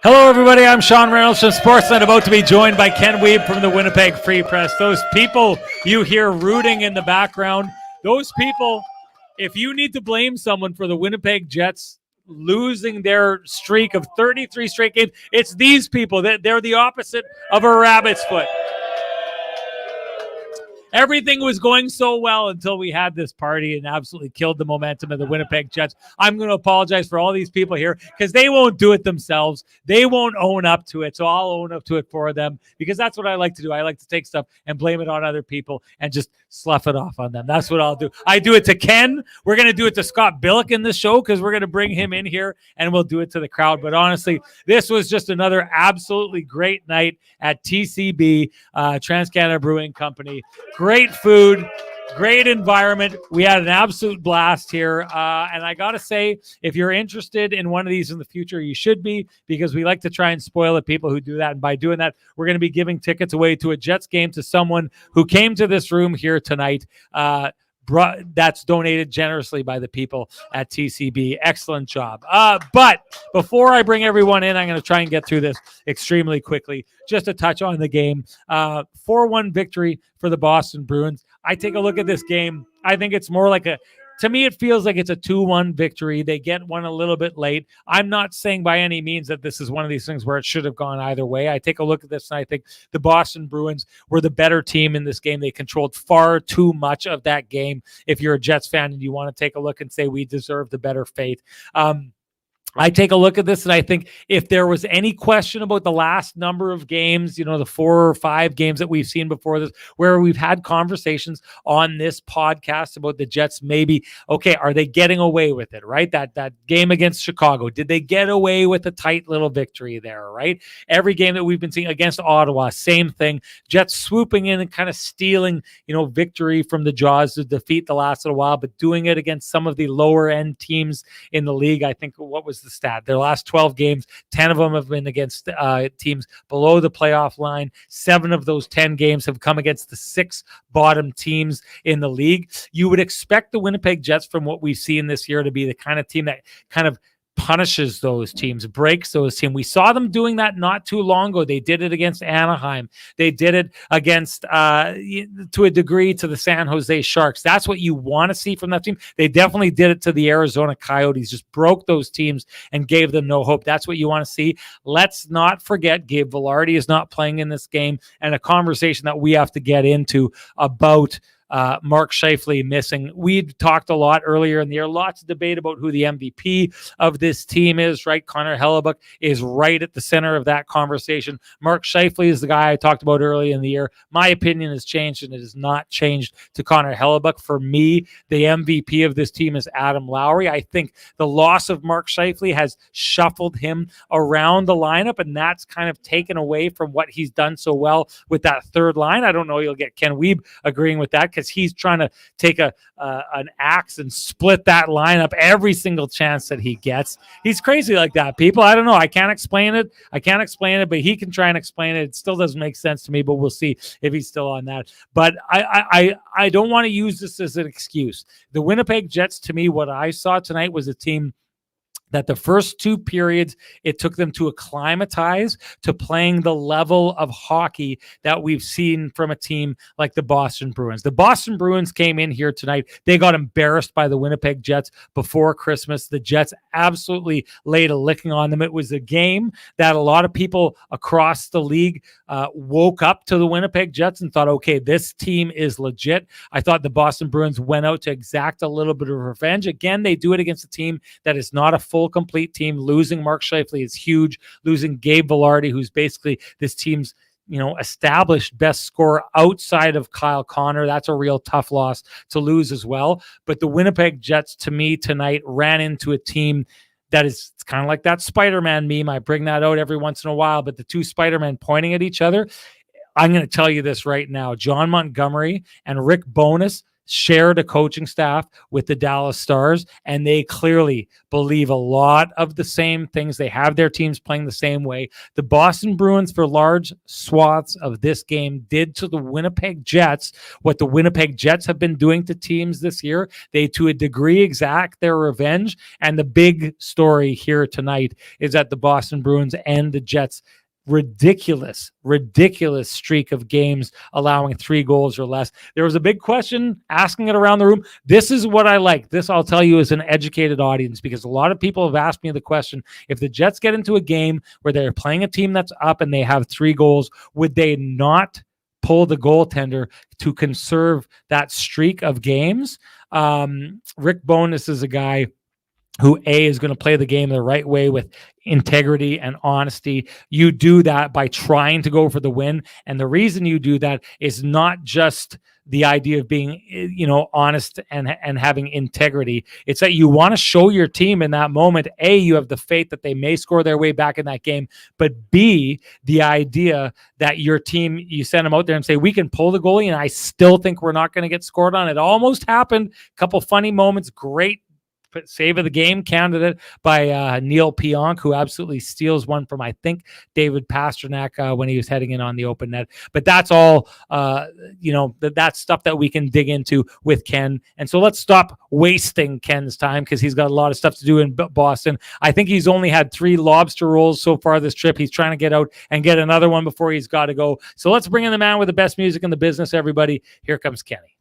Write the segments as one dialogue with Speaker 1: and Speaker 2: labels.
Speaker 1: Hello, everybody. I'm Sean Reynolds from Sportsnet, about to be joined by Ken Wiebe from the Winnipeg Free Press. Those people you hear rooting in the background, those people, if you need to blame someone for the Winnipeg Jets losing their streak of 33 straight games, it's these people. They're the opposite of a rabbit's foot. Everything was going so well until we had this party and absolutely killed the momentum of the Winnipeg Jets. I'm going to apologize for all these people here because they won't do it themselves. They won't own up to it, so I'll own up to it for them because that's what I like to do. I like to take stuff and blame it on other people and just slough it off on them. That's what I'll do. I do it to Ken. We're going to do it to Scott Billeck in this show because we're going to bring him in here and we'll do it to the crowd. But honestly, this was just another absolutely great night at TCB, Trans-Canada Brewing Company. Great food, great environment. We had an absolute blast here. And I got to say, if you're interested in one of these in the future, you should be, because we like to try and spoil the people who do that. And by doing that, we're going to be giving tickets away to a Jets game to someone who came to this room here tonight. That's donated generously by the people at TCB. Excellent job. But before I bring everyone in, I'm going to try and get through this extremely quickly. Just to touch on the game, 4-1 victory for the Boston Bruins. I take a look at this game. I think it's more like to me, it feels like it's a 2-1 victory. They get one a little bit late. I'm not saying by any means that this is one of these things where it should have gone either way. I take a look at this and I think the Boston Bruins were the better team in this game. They controlled far too much of that game. If you're a Jets fan and you want to take a look and say we deserve the better fate, I take a look at this and I think if there was any question about the last number of games, the 4 or 5 games that we've seen before this, where we've had conversations on this podcast about the Jets, maybe, okay, are they getting away with it, right? That game against Chicago, did they get away with a tight little victory there, right? Every game that we've been seeing against Ottawa, same thing. Jets swooping in and kind of stealing, victory from the jaws to defeat the last little while, but doing it against some of the lower end teams in the league. I think what was the stat? Their last 12 games, 10 of them have been against teams below the playoff line. 7 of those 10 games have come against the 6 bottom teams in the league. You would expect the Winnipeg Jets, from what we've seen this year, to be the kind of team that kind of punishes those teams, breaks those teams. We saw them doing that not too long ago. They did it against Anaheim. They did it against, to a degree, to the San Jose Sharks. That's what you want to see from that team. They definitely did it to the Arizona Coyotes, just broke those teams and gave them no hope. That's what you want to see. Let's not forget Gabe Vilardi is not playing in this game, and a conversation that we have to get into about Mark Scheifele missing. We'd talked a lot earlier in the year, lots of debate about who the MVP of this team is, right? Connor Hellebuyck is right at the center of that conversation. Mark Scheifele is the guy I talked about early in the year. My opinion has changed, and it has not changed to Connor Hellebuyck. For me, the MVP of this team is Adam Lowry. I think the loss of Mark Scheifele has shuffled him around the lineup, and that's kind of taken away from what he's done so well with that third line. I don't know, you'll get Ken Wiebe agreeing with that, because he's trying to take an axe and split that lineup every single chance that he gets. He's crazy like that, people. I don't know. I can't explain it, but he can try and explain it. It still doesn't make sense to me, but we'll see if he's still on that. But I don't want to use this as an excuse. The Winnipeg Jets, to me, what I saw tonight was a team that the first 2 periods, it took them to acclimatize to playing the level of hockey that we've seen from a team like the Boston Bruins. The Boston Bruins came in here tonight. They got embarrassed by the Winnipeg Jets before Christmas. The Jets absolutely laid a licking on them. It was a game that a lot of people across the league woke up to the Winnipeg Jets and thought, okay, this team is legit. I thought the Boston Bruins went out to exact a little bit of revenge. Again, they do it against a team that is not a full complete team. Losing Mark Scheifele is huge. Losing Gabe Vilardi, who's basically this team's established best scorer outside of Kyle Connor, that's a real tough loss to lose as well. But the Winnipeg Jets, to me, tonight ran into a team that is kind of like that Spider-Man meme. I bring that out every once in a while, but the 2 Spider-Men pointing at each other. I'm going to tell you this right now. John Montgomery and Rick Bowness shared a coaching staff with the Dallas Stars, and they clearly believe a lot of the same things. They have their teams playing the same way. The Boston Bruins, for large swaths of this game, did to the Winnipeg Jets what the Winnipeg Jets have been doing to teams this year. They, to a degree, exact their revenge. And the big story here tonight is that the Boston Bruins and the Jets ridiculous streak of games allowing 3 goals or less. There was a big question asking it around the room. This is what I like. This, I'll tell you, is an educated audience, because a lot of people have asked me the question, if the Jets get into a game where they're playing a team that's up and they have 3 goals, would they not pull the goaltender to conserve that streak of games? Rick Bowness is a guy who is going to play the game the right way with integrity and honesty. You do that by trying to go for the win. And the reason you do that is not just the idea of being, honest and having integrity. It's that you want to show your team in that moment, A, you have the faith that they may score their way back in that game, but B, the idea that your team, you send them out there and say, we can pull the goalie and I still think we're not going to get scored on. It almost happened. A couple funny moments, great save of the game candidate by Neil Pionk, who absolutely steals one from, I think, David Pasternak when he was heading in on the open net. But that's all, that's stuff that we can dig into with Ken. And so let's stop wasting Ken's time, because he's got a lot of stuff to do in Boston. I think he's only had 3 lobster rolls so far this trip. He's trying to get out and get another one before he's got to go. So let's bring in the man with the best music in the business, everybody. Here comes Kenny.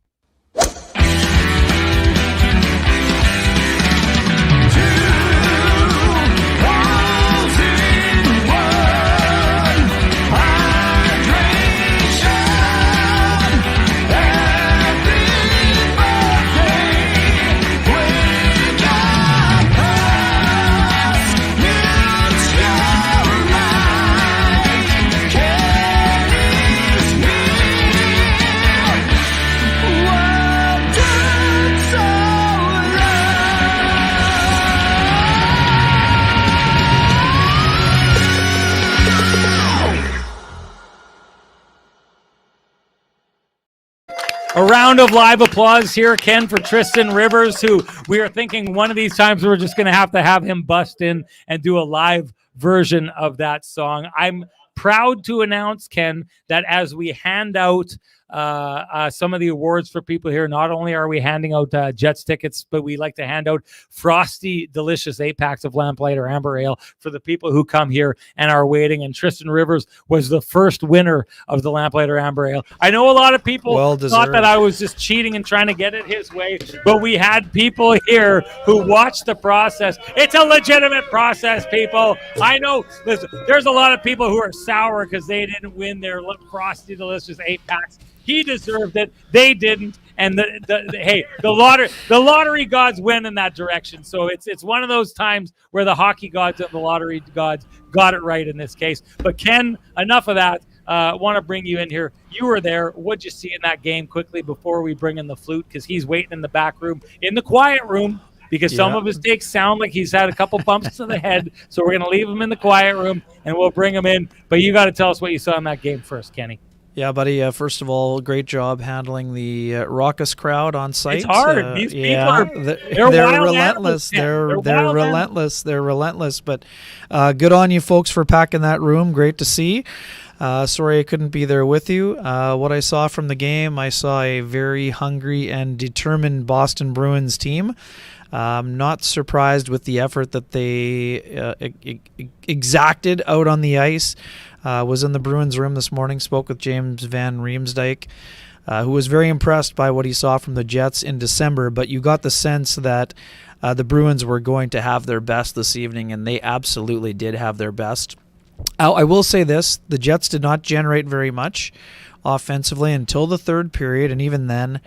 Speaker 1: A round of live applause here, Ken, for Tristan Rivers, who we are thinking one of these times we're just going to have him bust in and do a live version of that song. I'm proud to announce, Ken, that as we hand out some of the awards for people here, not only are we handing out Jets tickets, but we like to hand out frosty, delicious 8-packs of Lamplighter Amber Ale for the people who come here and are waiting. And Tristan Rivers was the first winner of the Lamplighter Amber Ale. I know a lot of people thought that I was just cheating and trying to get it his way, but we had people here who watched the process. It's a legitimate process, people. I know. Listen, there's a lot of people who are sour because they didn't win their frosty, delicious 8-packs. He deserved it. They didn't. And the lottery gods went in that direction. So it's one of those times where the hockey gods and the lottery gods got it right in this case. But Ken, enough of that. Want to bring you in here. You were there. What'd you see in that game quickly before we bring in the flute? Because he's waiting in the back room, in the quiet room, because some of his takes sound like he's had a couple bumps to the head. So we're going to leave him in the quiet room and we'll bring him in. But you got to tell us what you saw in that game first, Kenny.
Speaker 2: Yeah, buddy. First of all, great job handling the raucous crowd on site.
Speaker 1: It's hard. These people are
Speaker 2: they're relentless. They're relentless. They're relentless. But good on you folks for packing that room. Great to see. Sorry I couldn't be there with you. What I saw from the game, I saw a very hungry and determined Boston Bruins team. Not surprised with the effort that they exacted out on the ice. Was in the Bruins room this morning, spoke with James Van Riemsdyk, who was very impressed by what he saw from the Jets in December, but you got the sense that the Bruins were going to have their best this evening, and they absolutely did have their best. I will say this, the Jets did not generate very much offensively until the third period, and even then,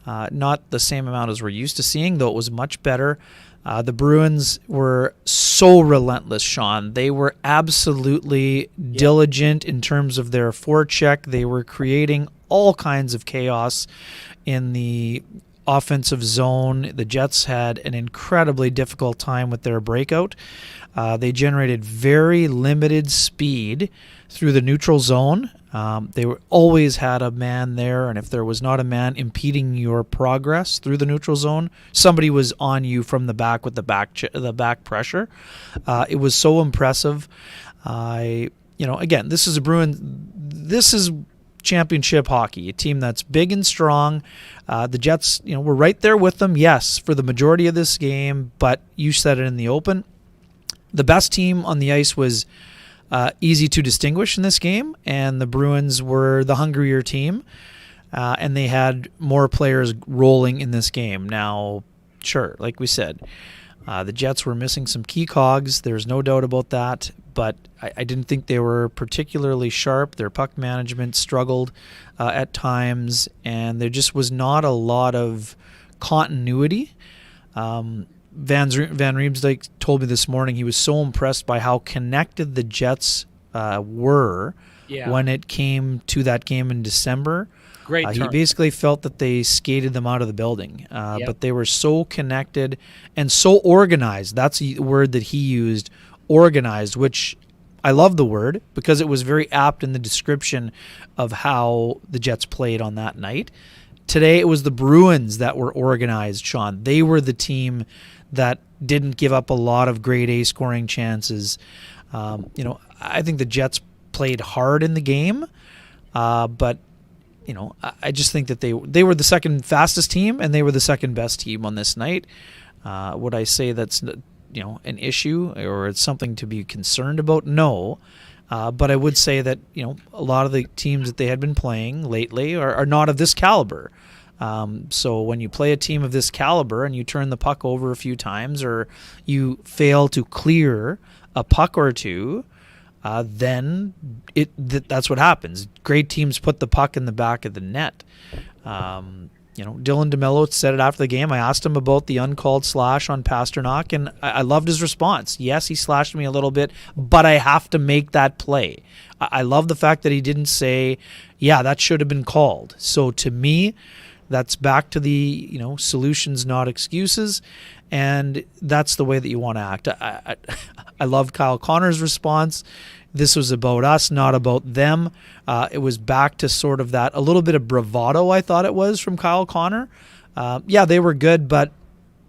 Speaker 2: not the same amount as we're used to seeing, though it was much better. The Bruins were so relentless, Sean. They were absolutely diligent in terms of their forecheck. They were creating all kinds of chaos in the offensive zone. The Jets had an incredibly difficult time with their breakout. They generated very limited speed through the neutral zone. They always had a man there, and if there was not a man impeding your progress through the neutral zone, somebody was on you from the back with the back pressure. It was so impressive. Again, this is a Bruin. This is championship hockey, a team that's big and strong. The Jets, were right there with them, yes, for the majority of this game, but you said it in the open. The best team on the ice was easy to distinguish in this game, and the Bruins were the hungrier team, and they had more players rolling in this game. Now, sure, like we said, the Jets were missing some key cogs. There's no doubt about that, but I didn't think they were particularly sharp. Their puck management struggled at times, and there just was not a lot of continuity. Van Riemsdyk told me this morning he was so impressed by how connected the Jets were when it came to that game in December.
Speaker 1: Great
Speaker 2: he basically felt that they skated them out of the building, but they were so connected and so organized. That's the word that he used, organized, which I love the word because it was very apt in the description of how the Jets played on that night. Today it was the Bruins that were organized, Sean. They were the team that didn't give up a lot of grade A scoring chances. I think the Jets played hard in the game, but I just think that they were the second fastest team and they were the second best team on this night. Would I say that's an issue or it's something to be concerned about? No. But I would say that a lot of the teams that they had been playing lately are not of this caliber. So when you play a team of this caliber and you turn the puck over a few times or you fail to clear a puck or two, then that's what happens. Great teams put the puck in the back of the net. Dylan DeMello said it after the game. I asked him about the uncalled slash on Pasternak, and I loved his response. Yes, he slashed me a little bit, but I have to make that play. I love the fact that he didn't say, yeah, that should have been called. So to me, that's back to the, solutions, not excuses, and that's the way that you want to act. I love Kyle Connor's response. This was about us, not about them. It was back to sort of that, a little bit of bravado, I thought it was, from Kyle Connor. They were good, but,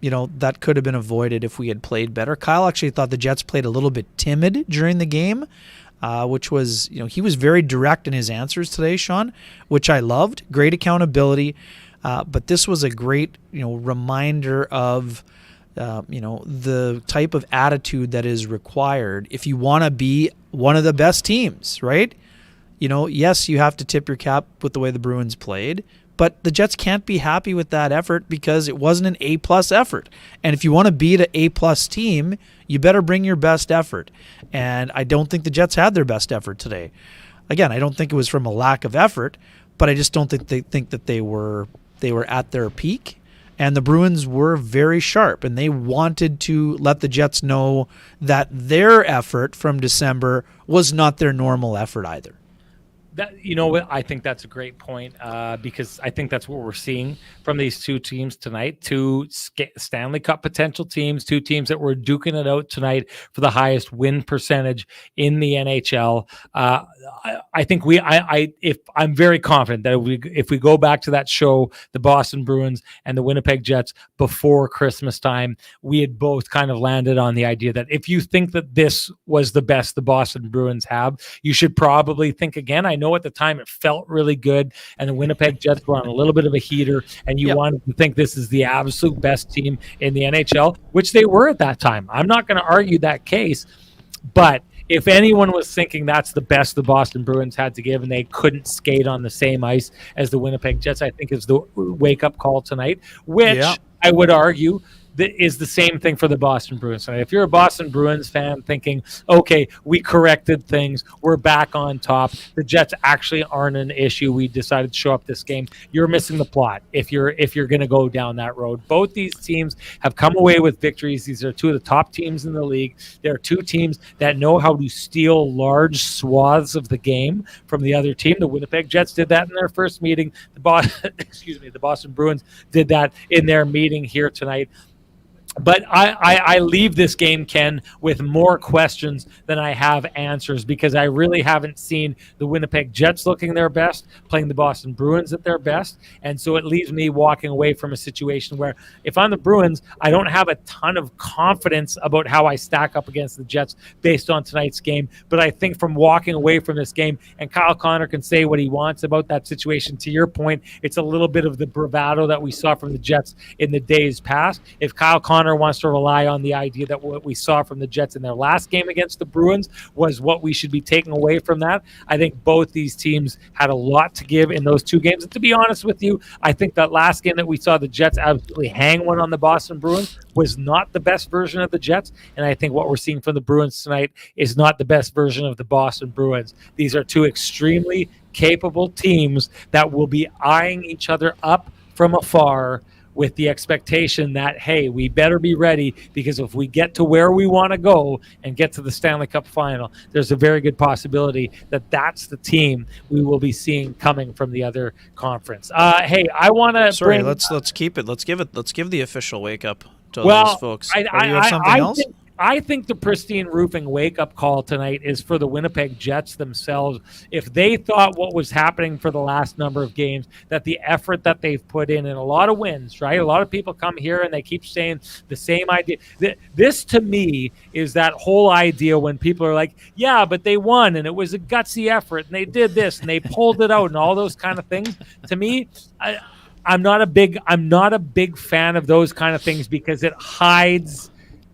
Speaker 2: that could have been avoided if we had played better. Kyle actually thought the Jets played a little bit timid during the game, which was, he was very direct in his answers today, Sean, which I loved. Great accountability. But this was a great, reminder of, the type of attitude that is required if you want to be one of the best teams, right? Yes, you have to tip your cap with the way the Bruins played, but the Jets can't be happy with that effort because it wasn't an A+ effort. And if you want to beat an A+ team, you better bring your best effort. And I don't think the Jets had their best effort today. Again, I don't think it was from a lack of effort, but I just don't think that they were at their peak. And the Bruins were very sharp, and they wanted to let the Jets know that their effort from December was not their normal effort either.
Speaker 1: I think that's a great point because I think that's what we're seeing from these two teams tonight. Two Stanley Cup potential teams, two teams that were duking it out tonight for the highest win percentage in the NHL. I think I'm very confident that if we go back to that show, the Boston Bruins and the Winnipeg Jets before Christmas time, we had both kind of landed on the idea that if you think that this was the best the Boston Bruins have, you should probably think again. I know at the time it felt really good, and the Winnipeg Jets were on a little bit of a heater, and you wanted to think this is the absolute best team in the NHL, which they were at that time. I'm not going to argue that case, but if anyone was thinking that's the best the Boston Bruins had to give and they couldn't skate on the same ice as the Winnipeg Jets, I think is the wake-up call tonight, which I would argue is the same thing for the Boston Bruins tonight. If you're a Boston Bruins fan thinking, okay, we corrected things, we're back on top, the Jets actually aren't an issue, we decided to show up this game, you're missing the plot if you're going to go down that road. Both these teams have come away with victories. These are two of the top teams in the league. They're two teams that know how to steal large swaths of the game from the other team. The Winnipeg Jets did that in their first meeting. The Boston Bruins did that in their meeting here tonight. But I leave this game, Ken, with more questions than I have answers, because I really haven't seen the Winnipeg Jets looking their best, playing the Boston Bruins at their best. And so it leaves me walking away from a situation where if I'm the Bruins, I don't have a ton of confidence about how I stack up against the Jets based on tonight's game. But I think from walking away from this game, and Kyle Connor can say what he wants about that situation, to your point, it's a little bit of the bravado that we saw from the Jets in the days past. If Kyle Connor wants to rely on the idea that what we saw from the Jets in their last game against the Bruins was what we should be taking away from that, I think both these teams had a lot to give in those two games. And to be honest with you, I think that last game that we saw the Jets absolutely hang one on the Boston Bruins was not the best version of the Jets. And I think what we're seeing from the Bruins tonight is not the best version of the Boston Bruins. These are two extremely capable teams that will be eyeing each other up from afar with the expectation that, hey, we better be ready, because if we get to where we want to go and get to the Stanley Cup final, there's a very good possibility that that's the team we will be seeing coming from the other conference. Hey, I want to
Speaker 2: let's keep it. Let's give the official wake up to those folks.
Speaker 1: You have something else? I think the Pristine Roofing wake-up call tonight is for the Winnipeg Jets themselves. If they thought what was happening for the last number of games, that the effort that they've put in and a lot of wins, right? A lot of people come here and they keep saying the same idea. This, to me, is that whole idea when people are like, yeah, but they won and it was a gutsy effort and they did this and they pulled it out and all those kind of things. To me, I'm not a big fan of those kind of things, because it hides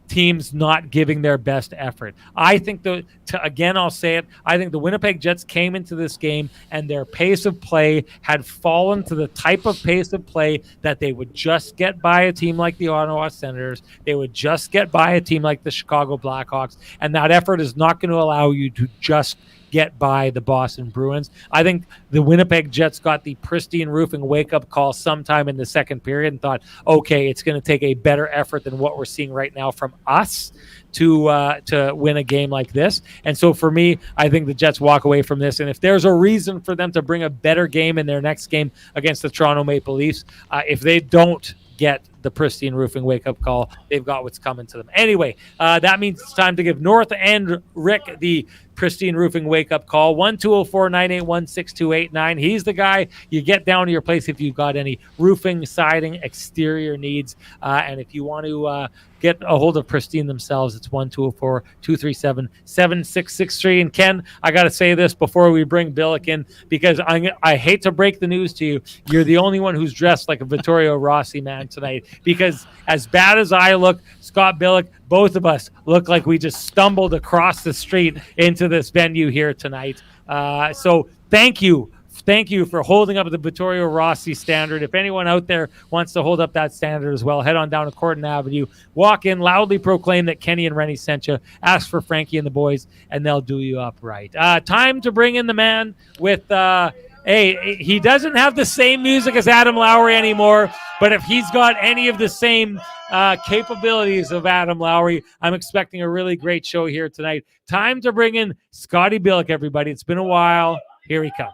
Speaker 1: teams not giving their best effort. I think I'll say it, I think the Winnipeg Jets came into this game and their pace of play had fallen to the type of pace of play that they would just get by a team like the Ottawa Senators. They would just get by a team like the Chicago Blackhawks. And that effort is not going to allow you to just get by the Boston Bruins. I think the Winnipeg Jets got the Pristine Roofing wake-up call sometime in the second period and thought, okay, it's going to take a better effort than what we're seeing right now from us to win a game like this. And so for me, I think the Jets walk away from this. And if there's a reason for them to bring a better game in their next game against the Toronto Maple Leafs, if they don't get the Pristine Roofing wake-up call, they've got what's coming to them. Anyway, that means it's time to give North and Rick the Pristine Roofing wake-up call. 1-204-981-6289. He's the guy you get down to your place if you've got any roofing, siding, exterior needs. And if you want to get a hold of Pristine themselves, it's 1-204-237-7663. And Ken, I got to say this before we bring Billeck in, because I hate to break the news to you. You're the only one who's dressed like a Vittorio Rossi man tonight, because as bad as I look, Scott Billeck, both of us look like we just stumbled across the street into this venue here tonight. So thank you. Thank you for holding up the Vittorio Rossi standard. If anyone out there wants to hold up that standard as well, head on down to Corton Avenue, walk in, loudly proclaim that Kenny and Renny sent you, ask for Frankie and the boys, and they'll do you up right. Time to bring in the man with... Hey, he doesn't have the same music as Adam Lowry anymore, but if he's got any of the same capabilities of Adam Lowry, I'm expecting a really great show here tonight. Time to bring in Scotty Billeck, everybody. It's been a while. Here he comes.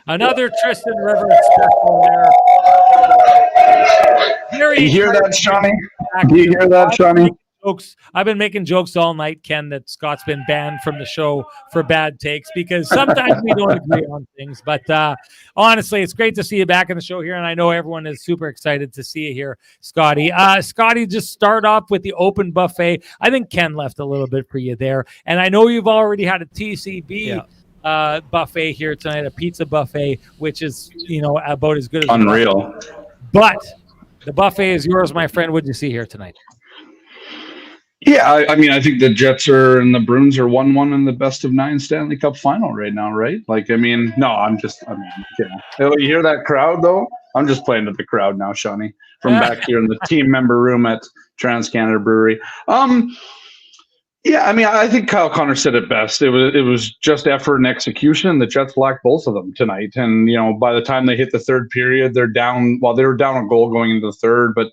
Speaker 1: Another Tristan Rivers special there.
Speaker 3: Do you hear that, Shawnee? Do you hear that, Shawnee?
Speaker 1: I've been making jokes all night, Ken, that Scott's been banned from the show for bad takes, because sometimes we don't agree on things. But honestly, it's great to see you back in the show here, and I know everyone is super excited to see you here, Scotty. Scotty, just start off with the open buffet. I think Ken left a little bit for you there, and I know you've already had a TCB buffet here tonight, a pizza buffet, which is, about as good as
Speaker 3: unreal.
Speaker 1: But the buffet is yours, my friend. What did you see here tonight?
Speaker 3: Yeah, I mean, I think the Jets and the Bruins are 1-1 in the best of 9 Stanley Cup final right now, right? You hear that crowd though? I'm just playing to the crowd now, Shawnee, from back here in the team member room at Trans-Canada Brewery. Yeah, I mean, I think Kyle Connor said it best. It was just effort and execution. The Jets lacked both of them tonight. And, by the time they hit the third period, they're down. Well, they were down a goal going into the third, but,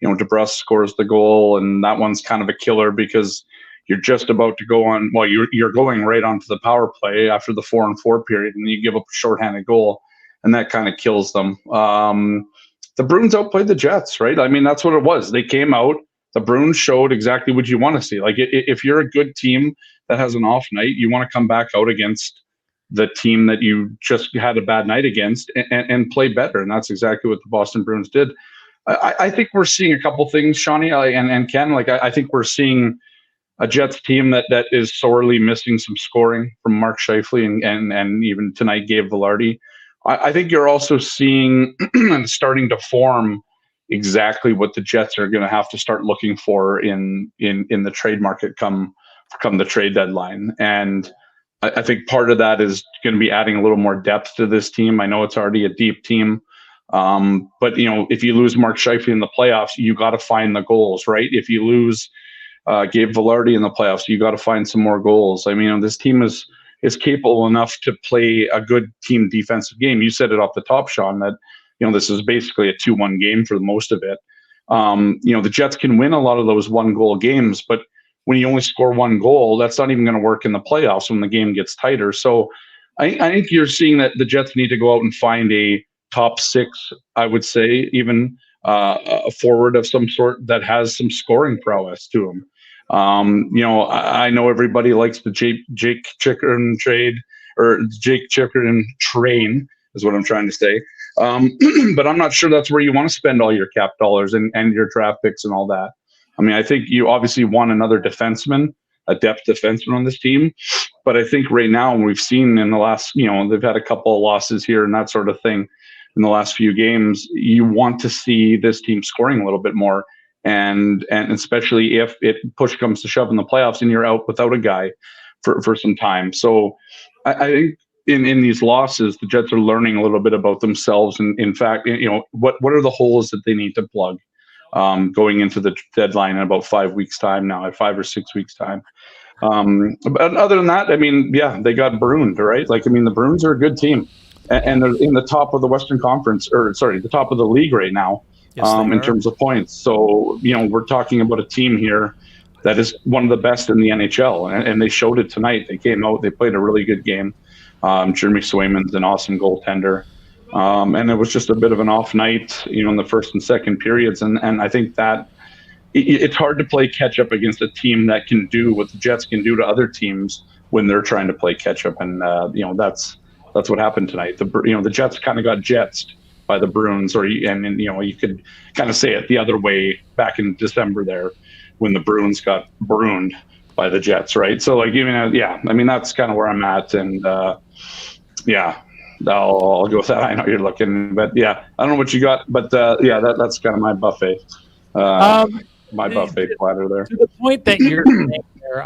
Speaker 3: DeBrusk scores the goal, and that one's kind of a killer because you're just about to go on. Well, you're going right onto the power play after the 4-on-4 period, and you give up a shorthanded goal, and that kind of kills them. The Bruins outplayed the Jets, right? I mean, that's what it was. They came out. The Bruins showed exactly what you want to see. Like, if you're a good team that has an off night, you want to come back out against the team that you just had a bad night against and play better. And that's exactly what the Boston Bruins did. I think we're seeing a couple things, Shawnee and Ken. Like, I think we're seeing a Jets team that is sorely missing some scoring from Mark Scheifele and even tonight Gabe Vilardi. I think you're also seeing and starting to form exactly what the Jets are going to have to start looking for in the trade market come the trade deadline. And I think part of that is going to be adding a little more depth to this team. I know it's already a deep team, but if you lose Mark Scheifele in the playoffs, you got to find the goals, right? If you lose Gabe Vilardi in the playoffs, you got to find some more goals. I mean, this team is capable enough to play a good team defensive game. You said it off the top, Sean, that this is basically a 2-1 game for most of it. The Jets can win a lot of those 1-goal games, but when you only score 1 goal, that's not even going to work in the playoffs when the game gets tighter. So I think you're seeing that the Jets need to go out and find a top 6, I would say, even a forward of some sort that has some scoring prowess to him. I know everybody likes the Jake Chychrun trade, or Jake Chychrun train is what I'm trying to say. But I'm not sure that's where you want to spend all your cap dollars and your draft picks and all that. I mean, I think you obviously want another defenseman, a depth defenseman on this team. But I think right now, we've seen in the last, they've had a couple of losses here and that sort of thing in the last few games. You want to see this team scoring a little bit more. And especially if push comes to shove in the playoffs and you're out without a guy for some time. So I think in these losses, the Jets are learning a little bit about themselves. And in fact, what are the holes that they need to plug going into the deadline in about 5 weeks time now, at 5 or 6 weeks time. But other than that, I mean, yeah, they got Bruined, right? Like, I mean, the Bruins are a good team and they're in the top of the Western Conference, the top of the league right now.
Speaker 2: Yes,
Speaker 3: in terms of points. So, we're talking about a team here that is one of the best in the NHL, and they showed it tonight. They came out, they played a really good game. Jeremy Swayman's an awesome goaltender. And it was just a bit of an off night, in the first and second periods. And I think that it's hard to play catch up against a team that can do what the Jets can do to other teams when they're trying to play catch up. And, that's what happened tonight. The Jets kind of got jetsed by the Bruins, you could kind of say it the other way back in December there when the Bruins got Bruined by the Jets, right? So that's kind of where I'm at, and I'll go with that. I know you're looking, but I don't know what you got, but that's kind of my buffet, buffet platter there.
Speaker 1: To the point that you're saying there,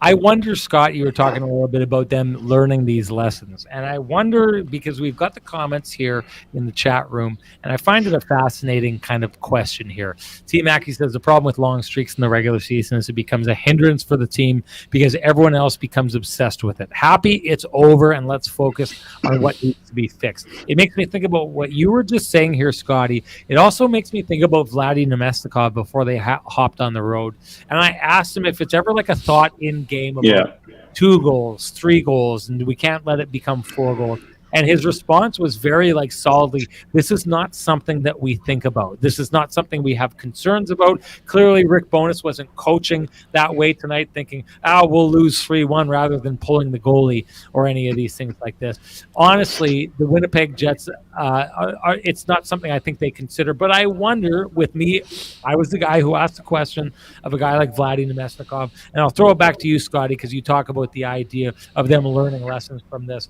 Speaker 1: I wonder, Scott, you were talking a little bit about them learning these lessons. And I wonder, because we've got the comments here in the chat room, and I find it a fascinating kind of question here. T. Mackey says the problem with long streaks in the regular season is it becomes a hindrance for the team because everyone else becomes obsessed with it. Happy it's over, and let's focus on what needs to be fixed. It makes me think about what you were just saying here, Scotty. It also makes me think about Vladimir Namestnikov before they hopped on the road. And I asked him if it's ever like a thought in game about 2 goals, 3 goals, and we can't let it become 4 goals. And his response was very solidly, this is not something that we think about. This is not something we have concerns about. Clearly, Rick Bowness wasn't coaching that way tonight, thinking, we'll lose 3-1 rather than pulling the goalie or any of these things like this. Honestly, the Winnipeg Jets, it's not something I think they consider. But I wonder, with me, I was the guy who asked the question of a guy like Vladimir Namestnikov. And I'll throw it back to you, Scotty, because you talk about the idea of them learning lessons from this.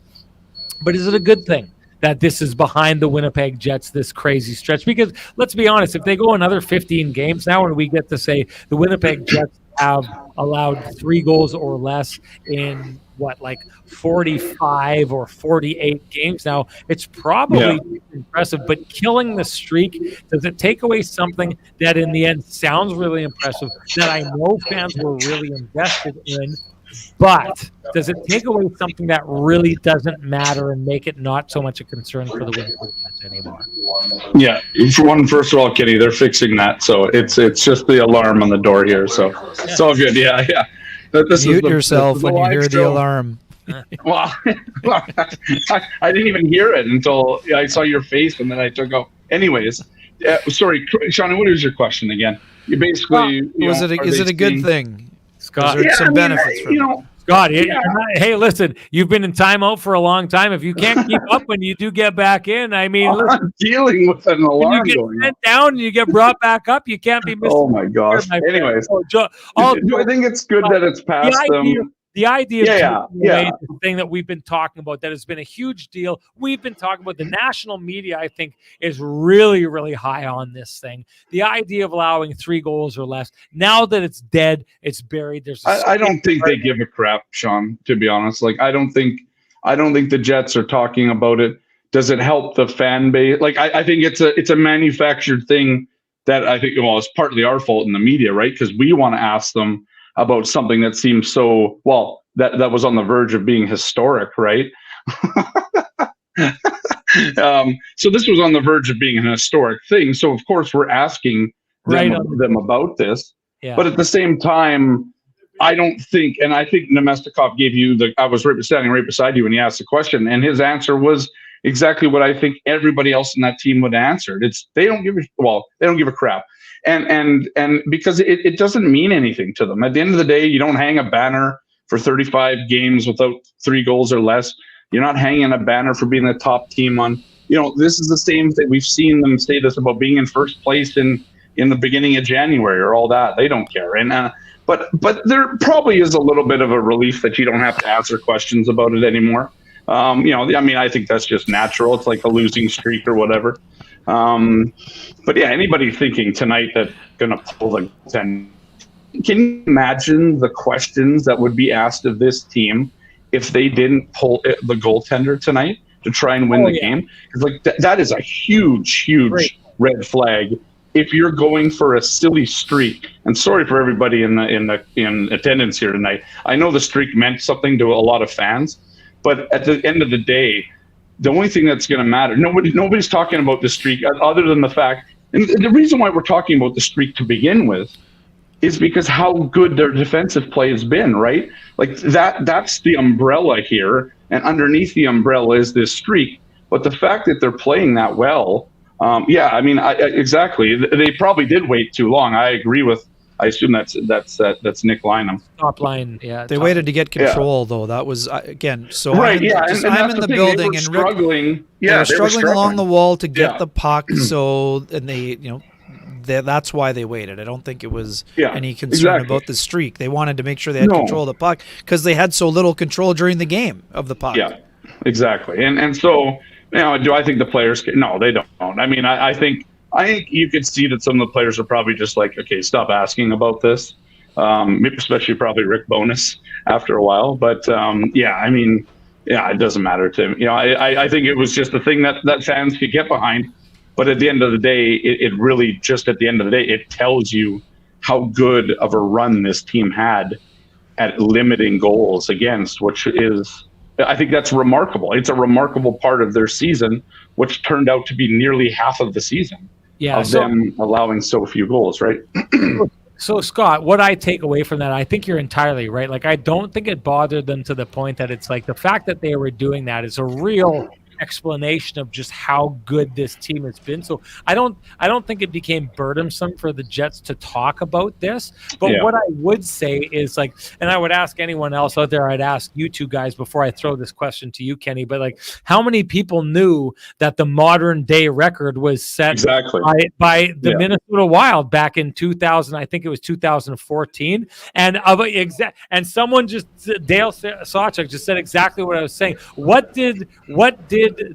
Speaker 1: But is it a good thing that this is behind the Winnipeg Jets, this crazy stretch? Because let's be honest, if they go another 15 games now and we get to say the Winnipeg Jets have allowed 3 goals or less in 45 or 48 games now. It's probably impressive, but killing the streak, does it take away something that in the end sounds really impressive, that I know fans were really invested in, but does it take away something that really doesn't matter and make it not so much a concern for the Winnipeg Jets anymore?
Speaker 3: Yeah, first of all, Kenny, they're fixing that, so it's just the alarm on the door here, so it's all good. Yeah.
Speaker 2: Mute yourself when you hear the alarm.
Speaker 3: Well, I didn't even hear it until I saw your face, and then I took out. Anyways, sorry, Shawnee, what is your question again? You basically,
Speaker 2: is it a good thing?
Speaker 1: Scott,
Speaker 2: there's some benefits from it.
Speaker 1: Scott, hey, listen, you've been in timeout for a long time. If you can't keep up when you do get back in, I mean,
Speaker 3: I'm dealing with an alarm
Speaker 1: when you get sent down and you get brought back up, you can't be missing.
Speaker 3: Oh my gosh. Anyways, do I think it's good that it's past them?
Speaker 1: The idea of the thing that we've been talking about that has been a huge deal. We've been talking about the national media, I think, is really, really high on this thing. The idea of allowing 3 goals or less. Now that it's dead, it's buried.
Speaker 3: I don't think they give a crap, Sean, to be honest. Like I don't think the Jets are talking about it. Does it help the fan base? Like I think it's a manufactured thing that I think it's partly our fault in the media, right? Because we want to ask them about something that seems so that was on the verge of being historic, right? So this was on the verge of being an historic thing. So of course we're asking them about this, but at the same time, I don't think, and I think Nemestikov gave you I was standing right beside you when he asked the question, and his answer was exactly what I think everybody else in that team would have answered. They don't give a crap. And because it doesn't mean anything to them. At the end of the day, you don't hang a banner for 35 games without 3 goals or less. You're not hanging a banner for being the top team on. This is the same thing. We've seen them say this about being in first place in the beginning of January or all that. They don't care. And but there probably is a little bit of a relief that you don't have to answer questions about it anymore. I think that's just natural. It's like a losing streak or whatever. But yeah, anybody thinking tonight that going to pull the 10, can you imagine the questions that would be asked of this team if they didn't pull the goaltender tonight to try and win the game? Because that is a huge red flag if you're going for a silly streak. And sorry for everybody in attendance here tonight. I know the streak meant something to a lot of fans, but at the end of the day, the only thing that's going to matter, nobody's talking about the streak other than the fact, and the reason why we're talking about the streak to begin with is because how good their defensive play has been, right? Like that's the umbrella here, and underneath the umbrella is this streak. But the fact that they're playing that well, exactly. They probably did wait too long. I agree with. I assume that's Nick Lynham.
Speaker 1: Top line, yeah.
Speaker 2: They waited to get control, though. That was again. So
Speaker 3: right,
Speaker 2: I'm in the building, and
Speaker 3: struggling.
Speaker 2: They were struggling along the wall to get the puck. So, and that's why they waited. I don't think it was any concern about the streak. They wanted to make sure they had control of the puck because they had so little control during the game of the puck.
Speaker 3: Yeah, exactly. And so, do I think the players? No, they don't. I mean, I think you could see that some of the players are probably just like, okay, stop asking about this. Especially probably Rick Bowness after a while. But it doesn't matter to him. I think it was just a thing that fans could get behind. But at the end of the day, it really just at the end of the day, it tells you how good of a run this team had at limiting goals against, which is, I think that's remarkable. It's a remarkable part of their season, which turned out to be nearly half of the season.
Speaker 1: Yeah,
Speaker 3: them allowing so few goals, right?
Speaker 1: So, Scott, what I take away from that, I think you're entirely right. Like, I don't think it bothered them to the point that it's like the fact that they were doing that is a real explanation of just how good this team has been. So I don't think it became burdensome for the Jets to talk about this. But what I would say is like, and I would ask anyone else out there, I'd ask you two guys before I throw this question to you, Kenny, but like, how many people knew that the modern day record was set by the Minnesota Wild back in 2000? I think it was 2014. And someone just, Dale Sawchuk just said exactly what I was saying. What did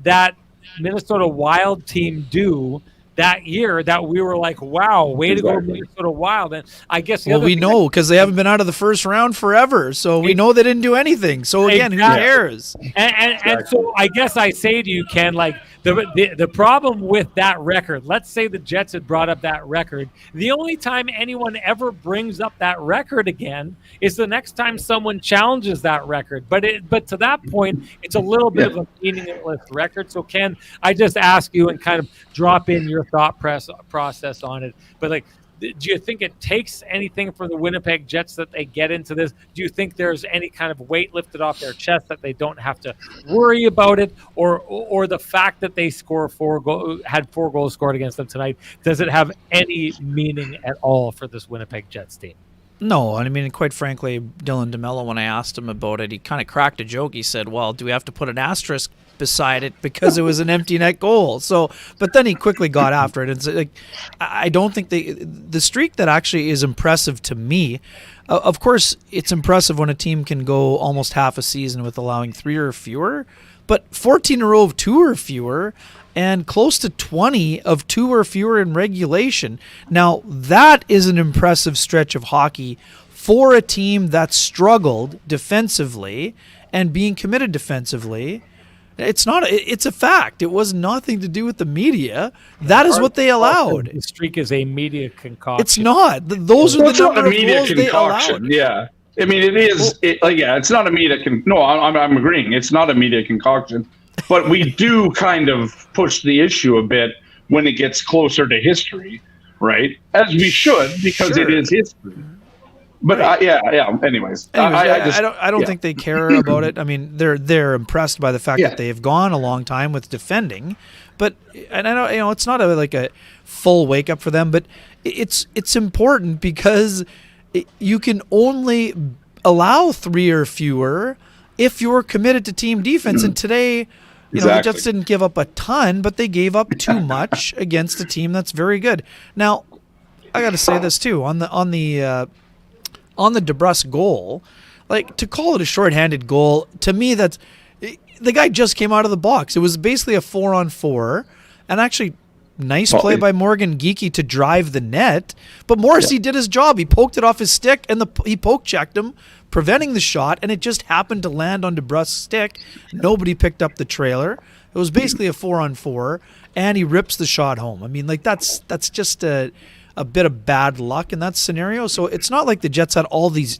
Speaker 1: that Minnesota Wild team do that year that we were like, wow, way to go Minnesota Wild. And I guess
Speaker 2: we know because they haven't been out of the first round forever, so we know they didn't do anything. So again, who cares?
Speaker 1: And so I guess I say to you, Ken, like the problem with that record, let's say the Jets had brought up that record, the only time anyone ever brings up that record again is the next time someone challenges that record. But to that point, it's a little bit of a meaningless record. So Ken, I just ask you and kind of drop in your thought process on it. But like, do you think it takes anything for the Winnipeg Jets that they get into this? Do you think there's any kind of weight lifted off their chest that they don't have to worry about it, or the fact that they had 4 goals scored against them tonight, does it have any meaning at all for this Winnipeg Jets team?
Speaker 2: No, I mean, quite frankly, Dylan DeMello, when I asked him about it, he kind of cracked a joke. He said, well, do we have to put an asterisk beside it because it was an empty net goal? So, but then he quickly got after it. And so, like, I don't think the streak that actually is impressive to me, of course, it's impressive when a team can go almost half a season with allowing 3 or fewer, but 14 in a row of 2 or fewer, and close to 20 of 2 or fewer in regulation. Now, that is an impressive stretch of hockey for a team that struggled defensively and being committed defensively. It's a fact. It was nothing to do with the media. That is what they allowed.
Speaker 1: The streak is a media concoction.
Speaker 2: It's not. Those are the number of goals they allowed.
Speaker 3: Yeah. I mean, it is. It's not a media. I'm agreeing. It's not a media concoction. But we do kind of push the issue a bit when it gets closer to history, right? As we should, because it is history. But Anyways,
Speaker 2: I don't think they care about it. I mean, they're impressed by the fact that they have gone a long time with defending, but I know it's not a full wake up for them, but it's important because you can only allow 3 or fewer if you're committed to team defense. And today, the Jets didn't give up a ton, but they gave up too much against a team that's very good. Now, I got to say this too on the DeBrusk goal, like, to call it a shorthanded goal, to me, that's the guy just came out of the box. It was basically a 4-on-4, and actually nice play by Morgan Geekie to drive the net. But Morrissey did his job. He poked it off his stick, and he poke checked him, preventing the shot, and it just happened to land on DeBrusk's stick. Nobody picked up the trailer. It was basically a 4-on-4, and he rips the shot home. I mean, like, that's just a bit of bad luck in that scenario. So it's not like the Jets had all these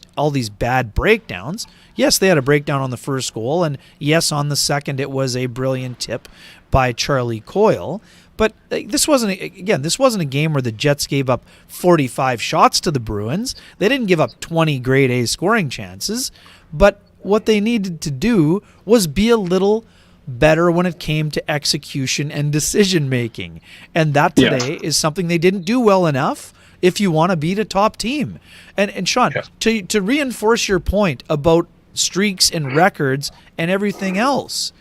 Speaker 2: bad breakdowns. Yes, they had a breakdown on the first goal, and yes, on the second it was a brilliant tip by Charlie Coyle. But this wasn't a game where the Jets gave up 45 shots to the Bruins. They didn't give up 20 grade A scoring chances, but what they needed to do was be a little better when it came to execution and decision making, and that today is something they didn't do well enough if you want to beat a top team. And Sean, to reinforce your point about streaks and records and everything else,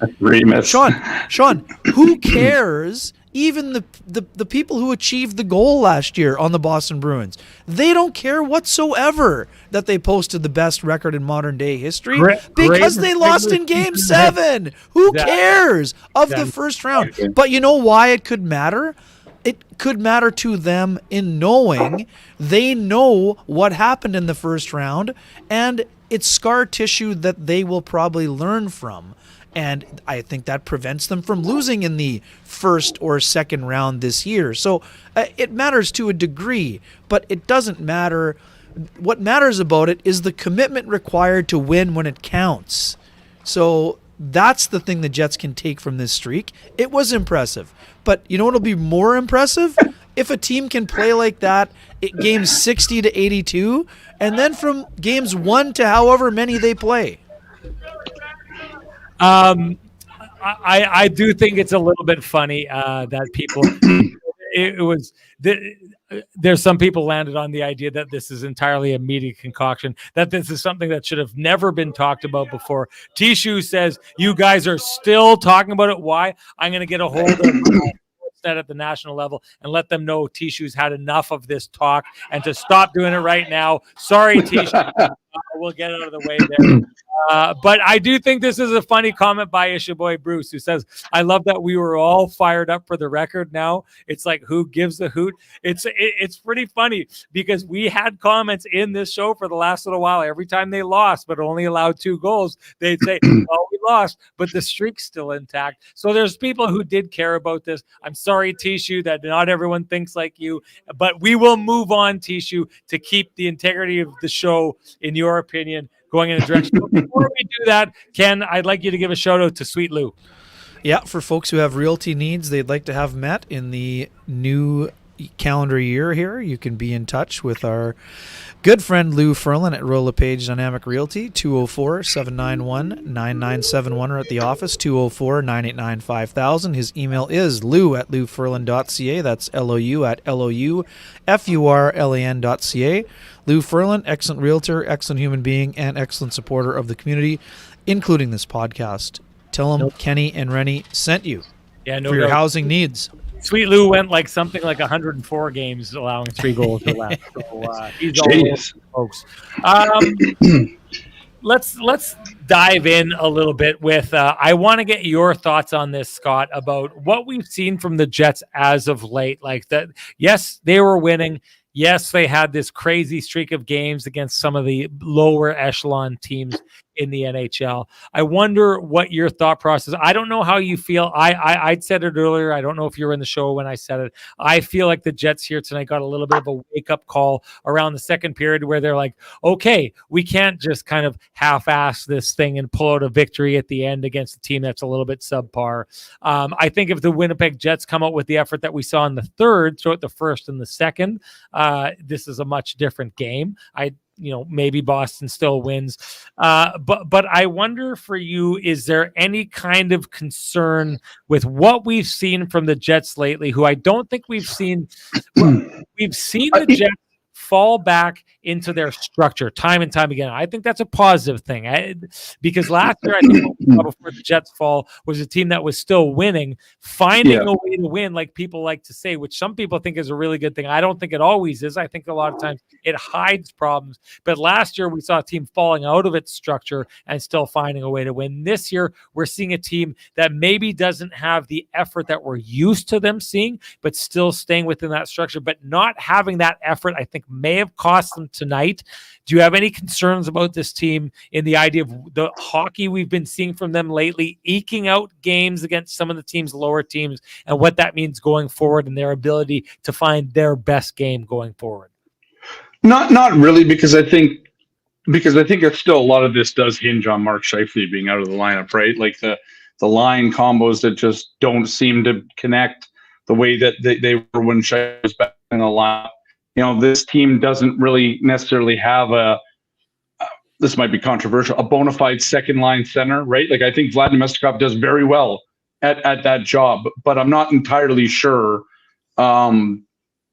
Speaker 2: Sean, who cares? Even the people who achieved the goal last year on the Boston Bruins, they don't care whatsoever that they posted the best record in modern day history because they lost in Game 7. Who cares of the first round? But you know why it could matter? It could matter to them in knowing they know what happened in the first round, and it's scar tissue that they will probably learn from. And I think that prevents them from losing in the first or second round this year. So it matters to a degree, but it doesn't matter. What matters about it is the commitment required to win when it counts. So that's the thing the Jets can take from this streak. It was impressive. But you know what'll be more impressive? If a team can play like that games 60 to 82, and then from games 1 to however many they play.
Speaker 1: I do think it's a little bit funny that people. There's some people landed on the idea that this is entirely a media concoction, that this is something that should have never been talked about before. Tishu says, you guys are still talking about it. Why? I'm going to get a hold of said at the national level and let them know Tishu's had enough of this talk and to stop doing it right now. Sorry, Tishu. We'll get out of the way there. But I do think this is a funny comment by Boy Bruce, who says, I love that we were all fired up for the record now. It's like, who gives a hoot? It's pretty funny because we had comments in this show for the last little while. Every time they lost, but only allowed 2 goals, they'd say, well, we lost, but the streak's still intact. So there's people who did care about this. I'm sorry, Tishu, that not everyone thinks like you, but we will move on, Tishu, to keep the integrity of the show, in your opinion, going in a direction. But before we do that, Ken, I'd like you to give a shout out to Sweet Lou.
Speaker 2: Yeah, for folks who have realty needs they'd like to have met in the new calendar year here, you can be in touch with our good friend Lou Ferlin at Roll LePage Dynamic Realty, 204-791-9971, or at the office, 204-989-5000. His email is lou@louferlin.ca. That's LOU@LOUFURLAN.ca. Lou Ferlin, excellent realtor, excellent human being, and excellent supporter of the community, including this podcast. Tell him Kenny and Renny sent you for your housing needs.
Speaker 1: Sweet Lou went like something like 104 games, allowing 3 goals or less. So he's all over, folks. Let's dive in a little bit with. I want to get your thoughts on this, Scott, about what we've seen from the Jets as of late. Like that, yes, they were winning. Yes, they had this crazy streak of games against some of the lower echelon teams in the NHL. I wonder what your thought process. I don't know how you feel. I'd said it earlier. I don't know if you were in the show when I said it. I feel like the Jets here tonight got a little bit of a wake-up call around the second period where they're like, okay, we can't just kind of half-ass this thing and pull out a victory at the end against a team that's a little bit subpar. I think if the Winnipeg Jets come out with the effort that we saw in the third, throughout the first and the second, this is a much different game. Maybe Boston still wins. But I wonder for you, is there any kind of concern with what we've seen from the Jets lately, who I don't think we've seen. We've seen the Jets fall back into their structure time and time again. I think that's a positive thing because last year, I think what we saw before the Jets fall was a team that was still winning, finding a way to win, like people like to say, which some people think is a really good thing. I don't think it always is. I think a lot of times it hides problems. But last year, we saw a team falling out of its structure and still finding a way to win. This year, we're seeing a team that maybe doesn't have the effort that we're used to them seeing, but still staying within that structure. But not having that effort, I think, may have cost them tonight. Do you have any concerns about this team in the idea of the hockey we've been seeing from them lately, eking out games against some of the team's lower teams, and what that means going forward and their ability to find their best game going forward?
Speaker 3: Not really, because I think it's still a lot of this does hinge on Mark Scheifele being out of the lineup, right? Like the line combos that just don't seem to connect the way that they were when Scheifele was back in the lineup. This team doesn't really necessarily have this might be controversial, a bona fide second line center, right? Like I think Vladimir Mestikov does very well at that job, but I'm not entirely sure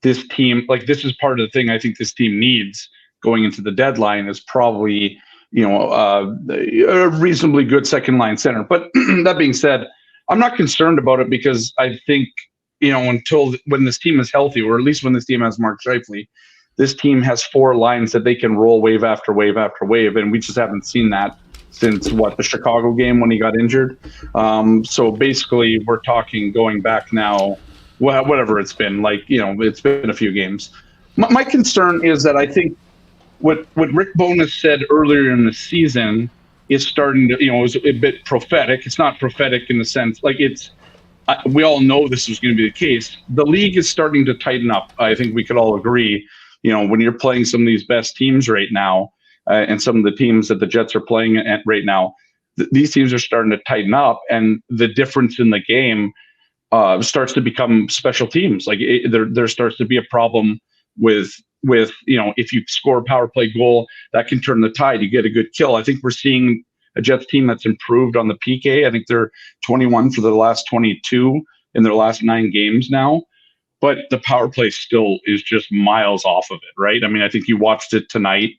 Speaker 3: this team, like this is part of the thing I think this team needs going into the deadline is probably, a reasonably good second line center. But that being said, I'm not concerned about it because I think, until when this team is healthy, or at least when this team has Mark Scheifele, this team has 4 lines that they can roll wave after wave after wave. And we just haven't seen that since the Chicago game when he got injured. So basically we're talking going back now, whatever it's been, it's been a few games. My concern is that I think what Rick Bowness said earlier in the season is starting to, it was a bit prophetic. It's not prophetic in the sense, we all know this is going to be the case. The league is starting to tighten up. I think we could all agree, when you're playing some of these best teams right now, and some of the teams that the Jets are playing at right now, these teams are starting to tighten up, and the difference in the game starts to become special teams. Like there starts to be a problem with if you score a power play goal, that can turn the tide. You get a good kill. I think we're seeing a Jets team that's improved on the PK. I think they're 21 for the last 22 in their last 9 games now. But the power play still is just miles off of it, right? I mean, I think you watched it tonight.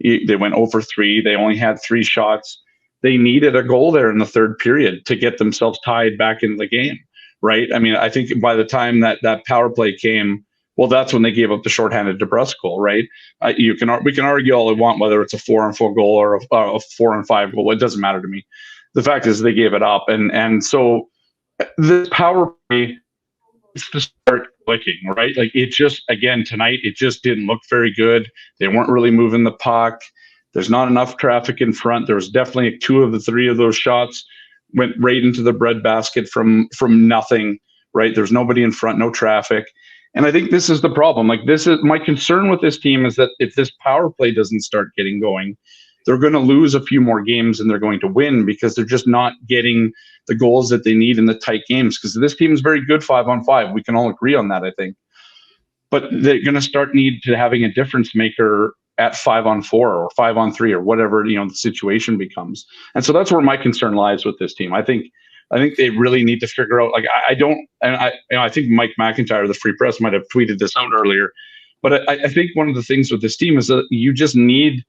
Speaker 3: They went over 3. They only had 3 shots. They needed a goal there in the third period to get themselves tied back in the game, right? I mean, I think by the time that power play came, well, that's when they gave up the shorthanded DeBrusque goal, right? We can argue all we want whether it's a 4-4 goal or a 4-5 goal. It doesn't matter to me. The fact is they gave it up, and so this power play is to start clicking, right? Like it just, again, tonight, it just didn't look very good. They weren't really moving the puck. There's not enough traffic in front. There was definitely 2 of the 3 of those shots went right into the breadbasket from nothing, right? There's nobody in front, no traffic. And I think this is the problem. Like, this is my concern with this team, is that if this power play doesn't start getting going, they're going to lose a few more games than they're going to win, because they're just not getting the goals that they need in the tight games. Because this team is very good 5-on-5. We can all agree on that, I think. But they're going to start need to having a difference maker at 5-on-4 or 5-on-3 or whatever, the situation becomes. And so that's where my concern lies with this team. I think they really need to figure out, like, I think Mike McIntyre, the Free Press, might have tweeted this out earlier, but I think one of the things with this team is that you just need,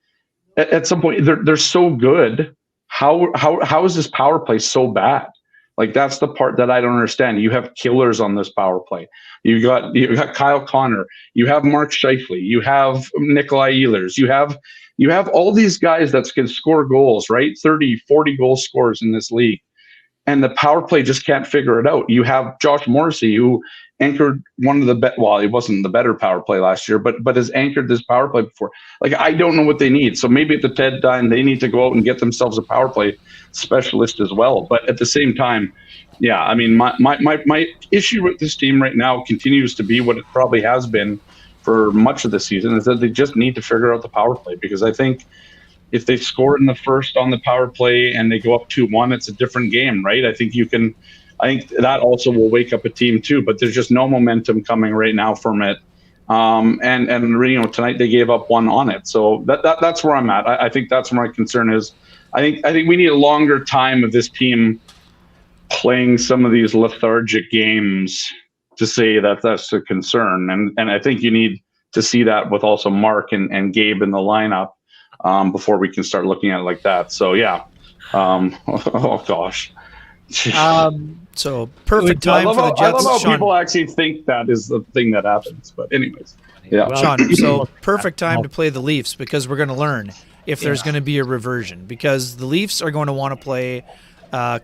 Speaker 3: at some point, they're so good. How is this power play so bad? Like, that's the part that I don't understand. You have killers on this power play. You got Kyle Connor. You have Mark Scheifele. You have Nikolai Ehlers. You have all these guys that can score goals, right? 30, 40 goal scorers in this league. And the power play just can't figure it out. You have Josh Morrissey, who anchored one of the well, he wasn't the better power play last year, but has anchored this power play before. Like, I don't know what they need. So maybe at the deadline, they need to go out and get themselves a power play specialist as well. But at the same time, yeah, I mean, my issue with this team right now continues to be what it probably has been for much of the season, is that they just need to figure out the power play. Because I think if they score in the first on the power play and they go up 2-1, it's a different game, right? I think that also will wake up a team too, but there's just no momentum coming right now from it. And tonight they gave up 1 on it. So that's where I'm at. I think that's where my concern is. I think we need a longer time of this team playing some of these lethargic games to say that that's a concern. And I think you need to see that with also Mark and Gabe in the lineup before we can start looking at it like that. So, yeah. Oh, gosh.
Speaker 2: So perfect time for the Jets.
Speaker 3: I love how
Speaker 2: Sean,
Speaker 3: people actually think that is the thing that happens. But anyways, yeah.
Speaker 1: Well,
Speaker 2: Sean, so perfect time to play the Leafs, because we're going to learn if there's going to be a reversion, because the Leafs are going to want to play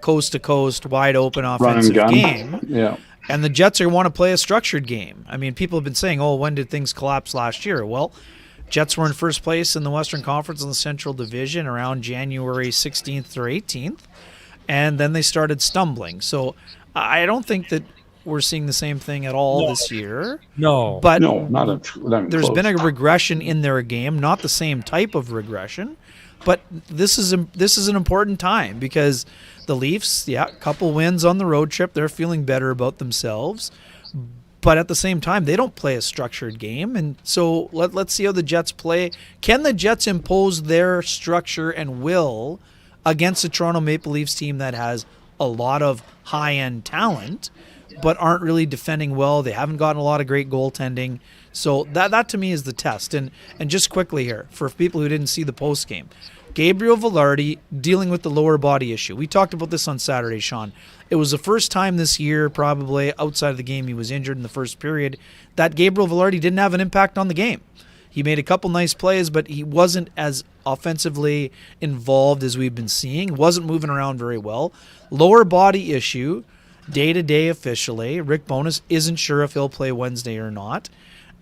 Speaker 2: coast to coast, wide open offensive game.
Speaker 3: Yeah.
Speaker 2: And the Jets are going to want to play a structured game. I mean, people have been saying, oh, when did things collapse last year? Well, Jets were in first place in the Western Conference in the Central Division around January 16th or 18th. And then they started stumbling. So I don't think that we're seeing the same thing at all this year.
Speaker 1: No.
Speaker 2: But
Speaker 3: there's
Speaker 2: been a regression in their game, not the same type of regression. But this is an important time, because the Leafs, a couple wins on the road trip, they're feeling better about themselves. But at the same time, they don't play a structured game. And so let's see how the Jets play. Can the Jets impose their structure and will against the Toronto Maple Leafs team that has a lot of high-end talent, but aren't really defending well? They haven't gotten a lot of great goaltending. So that to me is the test. And just quickly here, for people who didn't see the post game, Gabriel Vilardi dealing with the lower body issue. We talked about this on Saturday, Sean. It was the first time this year, probably outside of the game, he was injured in the first period, that Gabriel Vilardi didn't have an impact on the game. He made a couple nice plays, but he wasn't as offensively involved as we've been seeing. Wasn't moving around very well. Lower body issue, day-to-day officially. Rick Bowness isn't sure if he'll play Wednesday or not.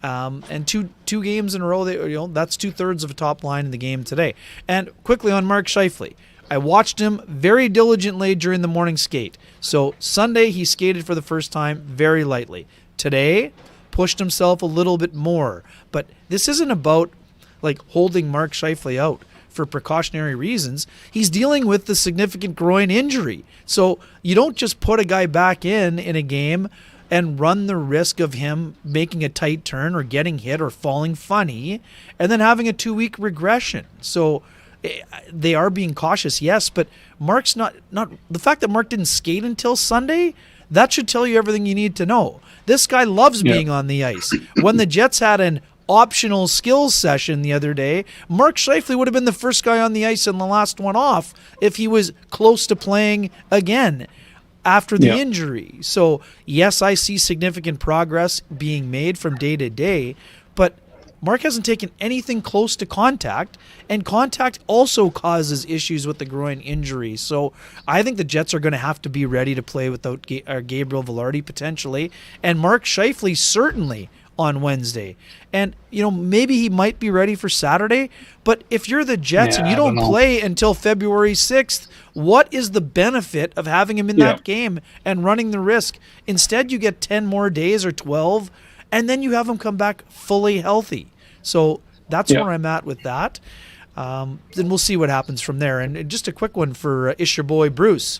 Speaker 2: And two games in a row, that's 2/3 of a top line in the game today. And quickly on Mark Scheifele, I watched him very diligently during the morning skate. So Sunday he skated for the first time very lightly. Today, pushed himself a little bit more. But this isn't about like holding Mark Scheifele out for precautionary reasons. He's dealing with the significant groin injury. So you don't just put a guy back in a game and run the risk of him making a tight turn or getting hit or falling funny and then having a 2-week regression. So they are being cautious, yes, but Mark's not the fact that Mark didn't skate until Sunday, that should tell you everything you need to know. This guy loves being on the ice. When the Jets had an optional skills session the other day, Mark Scheifele would have been the first guy on the ice and the last one off if he was close to playing again. after the injury. So, yes, I see significant progress being made from day to day, but Mark hasn't taken anything close to contact, and contact also causes issues with the groin injury. So I think the Jets are going to have to be ready to play without Gabriel Velarde potentially, and Mark Scheifele certainly on Wednesday. And, maybe he might be ready for Saturday, but if you're the Jets and you don't play until February 6th, what is the benefit of having him in that game and running the risk? Instead, you get 10 more days or 12, and then you have him come back fully healthy. So that's where I'm at with that. Then we'll see what happens from there. And just a quick one for your boy Bruce.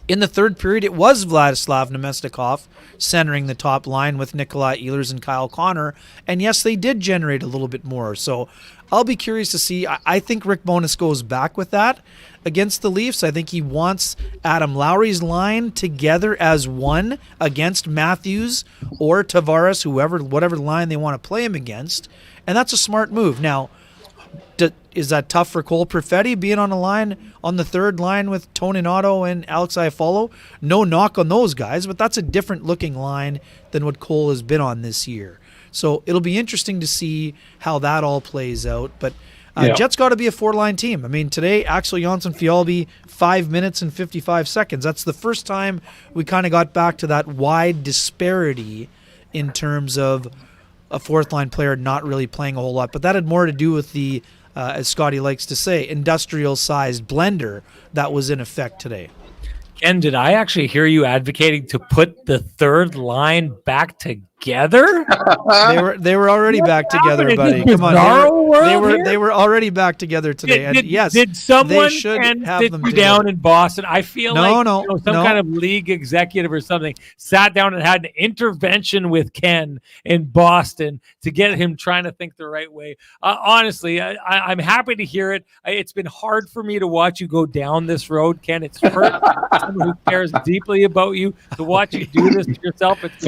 Speaker 2: In the third period, it was Vladislav Nemestikov centering the top line with Nikolai Ehlers and Kyle Connor. And yes, they did generate a little bit more. So I'll be curious to see. I think Rick Bowness goes back with that against the Leafs. I think he wants Adam Lowry's line together as one against Matthews or Tavares, whatever line they want to play him against. And that's a smart move. Now, is that tough for Cole Perfetti being on the third line with Tony Otto and Alex Iafallo? No knock on those guys, but that's a different looking line than what Cole has been on this year. So it'll be interesting to see how that all plays out. But Jets got to be a 4-line team. I mean, today, Axel Jonsson-Fjallby, 5 minutes and 55 seconds. That's the first time we kind of got back to that wide disparity in terms of a fourth-line player not really playing a whole lot. But that had more to do with the, as Scotty likes to say, industrial-sized blender that was in effect today.
Speaker 1: Ken, did I actually hear you advocating to put the third line back together?
Speaker 2: They were already back together, buddy. Come on, they were already back together today.
Speaker 1: Did someone
Speaker 2: sit
Speaker 1: you down in Boston? I feel some kind of league executive or something sat down and had an intervention with Ken in Boston to get him trying to think the right way. Honestly, I'm happy to hear it. It's been hard for me to watch you go down this road, Ken. It's hurt someone who cares deeply about you to watch you do this to yourself. It's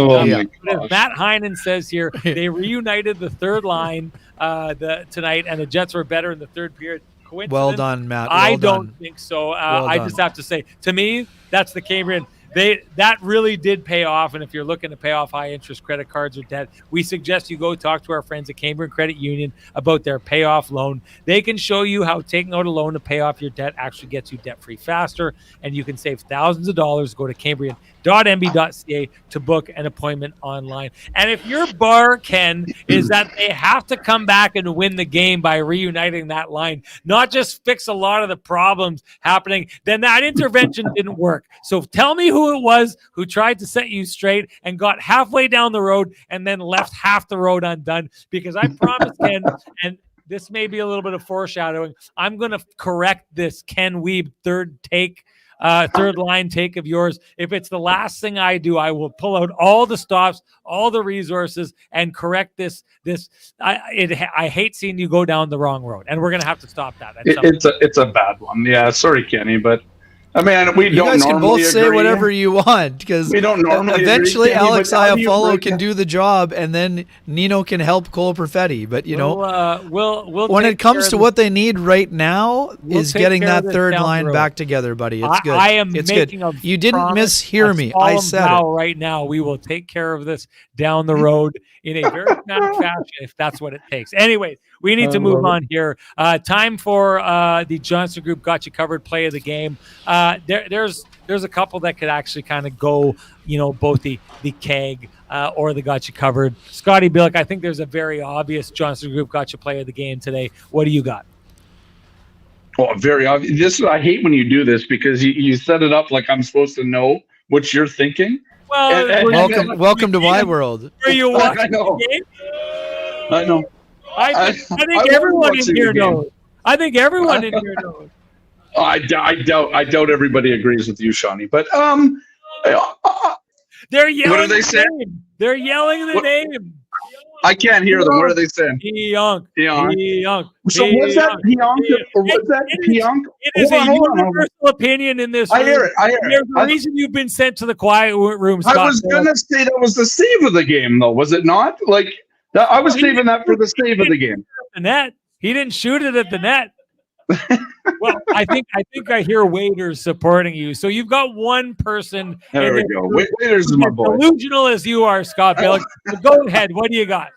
Speaker 1: Matt Heinen says here they reunited the third line tonight, and the Jets were better in the third period. Coincidence?
Speaker 2: Well done, Matt.
Speaker 1: I don't think so. I just have to say, to me, that's the Cambrian. That really did pay off, and if you're looking to pay off high-interest credit cards or debt, we suggest you go talk to our friends at Cambrian Credit Union about their payoff loan. They can show you how taking out a loan to pay off your debt actually gets you debt-free faster, and you can save thousands of dollars. Go to Cambrian.nb.ca to book an appointment online. And if your bar, Ken, is that they have to come back and win the game by reuniting that line, not just fix a lot of the problems happening, then that intervention didn't work. So tell me who it was who tried to set you straight and got halfway down the road and then left half the road undone, because I promise, Ken, and this may be a little bit of foreshadowing, I'm going to correct this Ken Wiebe third line take of yours. If it's the last thing I do, I will pull out all the stops, all the resources, and correct this. I hate seeing you go down the wrong road, and we're going to have to stop that.
Speaker 3: It's a bad one. Yeah, sorry, Kenny, but I mean,
Speaker 2: you guys can both say whatever you want, because
Speaker 3: we don't normally
Speaker 2: eventually
Speaker 3: agree,
Speaker 2: Alex Iafallo can do the job, and then Nino can help Cole Perfetti. But we'll when it comes to what they need right now is getting that third line back together, buddy. It's good.
Speaker 1: I am
Speaker 2: it's
Speaker 1: making
Speaker 2: good. You didn't mishear me. I said it
Speaker 1: right now. We will take care of this down the road in a very fast fashion if that's what it takes. Anyway, we need to move on here. Time for the Johnson Group Got You Covered play of the game. There's a couple that could actually kind of go, both the keg or the Got You Covered. Scotty Billeck, I think there's a very obvious Johnson Group Got You play of the game today. What do you got?
Speaker 3: Oh, very obvious. I hate when you do this, because you set it up like I'm supposed to know what you're thinking.
Speaker 2: Well, welcome to my world.
Speaker 1: Are you watching the game?
Speaker 3: I know.
Speaker 1: I think everyone in here knows. I think everyone in here knows.
Speaker 3: I doubt everybody agrees with you, Shawnee. But
Speaker 1: they're yelling.
Speaker 3: What are they saying?
Speaker 1: They're yelling the name.
Speaker 3: I can't hear them. What are they saying?
Speaker 1: Pionk.
Speaker 3: So what's that? Pionk? What's that? Pionk?
Speaker 1: It is a universal opinion in this room.
Speaker 3: I hear it.
Speaker 1: There's a reason you've been sent to the quiet room, Scott.
Speaker 3: I was going to say that was the save of the game, though. Was it not? I was saving that for the save of the game.
Speaker 1: The net. He didn't shoot it at the net. Well, I think I hear waiters supporting you. So you've got one person.
Speaker 3: There we go. Waiters is my boy.
Speaker 1: Delusional as you are, Scott Billeck. So go ahead. What do you got?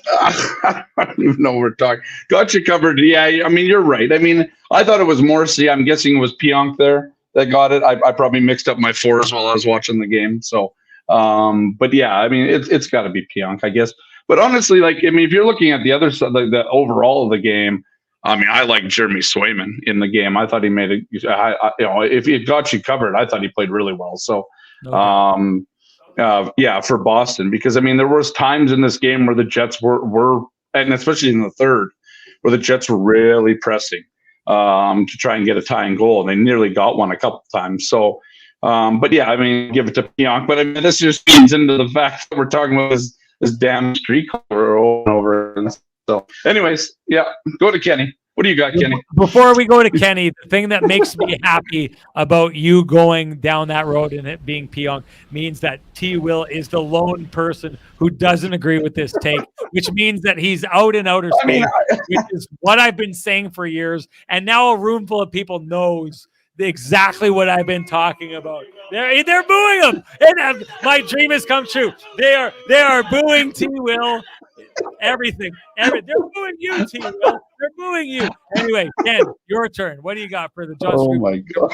Speaker 3: I don't even know what we're talking. Got you covered. Yeah, I mean, you're right. I mean, I thought it was Morrissey. I'm guessing it was Pionk there that got it. I probably mixed up my fours while I was watching the game. So, but yeah, I mean, it's got to be Pionk, I guess. But honestly, like, I mean, if you're looking at the other side, like the overall of the game, I mean, I like Jeremy Swayman in the game. I thought he made it. You know, if he got you covered, I thought he played really well. So, yeah, for Boston, because I mean, there was times in this game where the Jets were, and especially in the third, where the Jets were really pressing to try and get a tying goal, and they nearly got one a couple times. So, but yeah, I mean, give it to Pionk. But I mean, this just feeds into the fact that we're talking about this damn streak over and over. So, anyways, yeah, go to Kenny. What do you got, Kenny?
Speaker 1: Before we go to Kenny, the thing that makes me happy about you going down that road and it being Pionk means that T. Will is the lone person who doesn't agree with this take, which means that he's out in outer space, which is what I've been saying for years. And now a room full of people knows exactly what I've been talking about. They're booing him. And my dream has come true. They are booing T. Will. Everything. They're booing you, T. Will. They're booing you. Anyway, Ken, your turn. What do you got for the Johnson?
Speaker 3: Oh my God.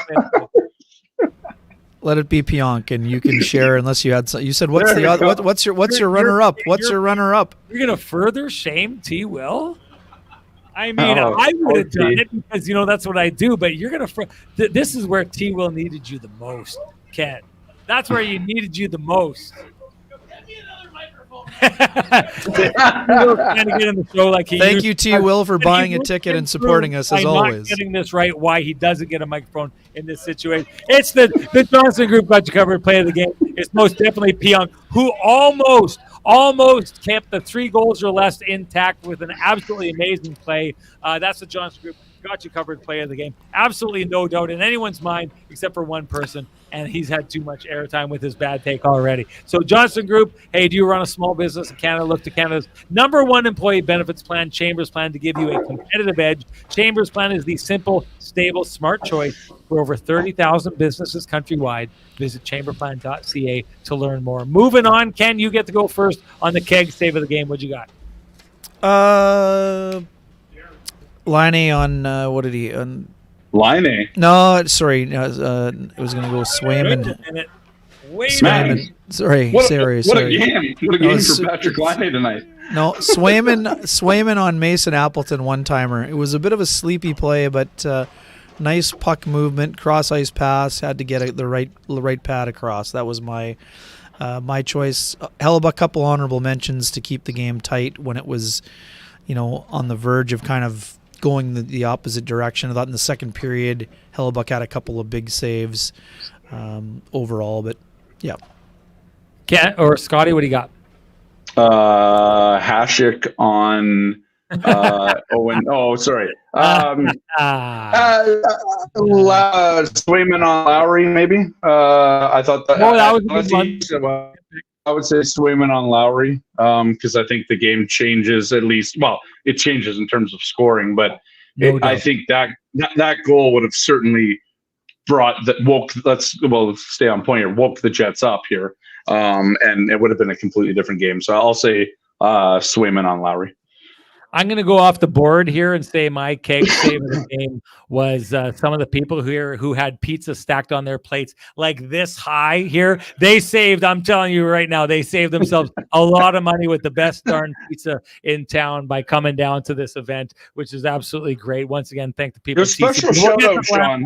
Speaker 2: Let it be Pionk, and you can share unless you had. You said what's the other? What's your runner up? What's your runner up?
Speaker 1: You're gonna further shame T. Will. I mean, I would have done it because that's what I do. But you're gonna. This is where T. Will needed you the most, Ken. That's where you needed you the most.
Speaker 2: Thank you, T. Will, for buying a ticket and supporting us as always.
Speaker 1: Not getting this right, why he doesn't get a microphone in this situation. It's the Johnson Group got you covered. Play of the game. It's most definitely Pionk, who almost kept the 3 goals or less intact with an absolutely amazing play. That's the Johnson Group got you covered. Play of the game. Absolutely no doubt in anyone's mind except for one person. And he's had too much airtime with his bad take already. So Johnson Group, hey, do you run a small business in Canada? Look to Canada's #1 employee benefits plan, Chambers Plan, to give you a competitive edge. Chambers Plan is the simple, stable, smart choice for over 30,000 businesses countrywide. Visit chamberplan.ca to learn more. Moving on, Ken, you get to go first on the keg save of the game. What you got?
Speaker 2: Liney on what did he?
Speaker 3: Liney?
Speaker 2: No, sorry. It was going to go Swayman.
Speaker 1: Swayman.
Speaker 2: Sorry.
Speaker 3: What a game! What a game for Patrick Liney tonight.
Speaker 2: No, Swayman on Mason Appleton one-timer. It was a bit of a sleepy play, but nice puck movement, cross-ice pass. Had to get the right pad across. That was my choice. Hellebuyck, couple honorable mentions to keep the game tight when it was, on the verge of kind of going the opposite direction. I thought in the second period, Hellebuyck had a couple of big saves overall, but yeah.
Speaker 1: Ken or Scotty, what do you got?
Speaker 3: Hasek on sorry. Swayman on Lowry, maybe. I thought that.
Speaker 1: That was fun.
Speaker 3: I would say Swayman on Lowry, because I think the game changes at least. Well, it changes in terms of scoring, but I think that goal would have certainly woke the Jets up here, and it would have been a completely different game. So I'll say Swayman on Lowry.
Speaker 1: I'm going to go off the board here and say my keg save of the game was some of the people here who had pizza stacked on their plates like this high here. They saved, I'm telling you right now, they saved themselves a lot of money with the best darn pizza in town by coming down to this event, which is absolutely great. Once again, thank the people.
Speaker 3: Your special shout out, Sean.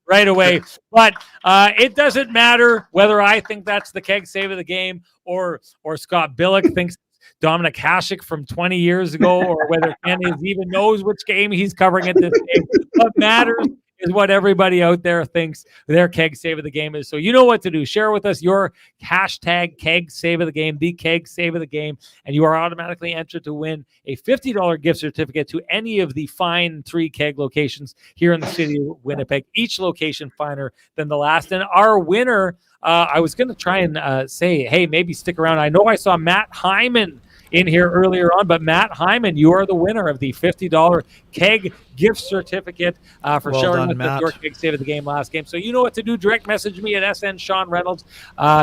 Speaker 1: Right away. But it doesn't matter whether I think that's the keg save of the game or Scott Billeck thinks Dominic Hasek from 20 years ago, or whether Ken even knows which game he's covering at this game. What matters is what everybody out there thinks their keg save of the game is. So you know what to do. Share with us your hashtag keg save of the game, the keg save of the game, and you are automatically entered to win a $50 gift certificate to any of the fine 3 keg locations here in the city of Winnipeg, each location finer than the last. And our winner, I was going to try and say, hey, maybe stick around. I know I saw Matt Hyman in here earlier on. But Matt Hyman, you are the winner of the $50 keg gift certificate for
Speaker 2: Well
Speaker 1: showing
Speaker 2: done,
Speaker 1: us
Speaker 2: Matt.
Speaker 1: your keg save of the game last game. So you know what to do. Direct message me at SN Sean Reynolds.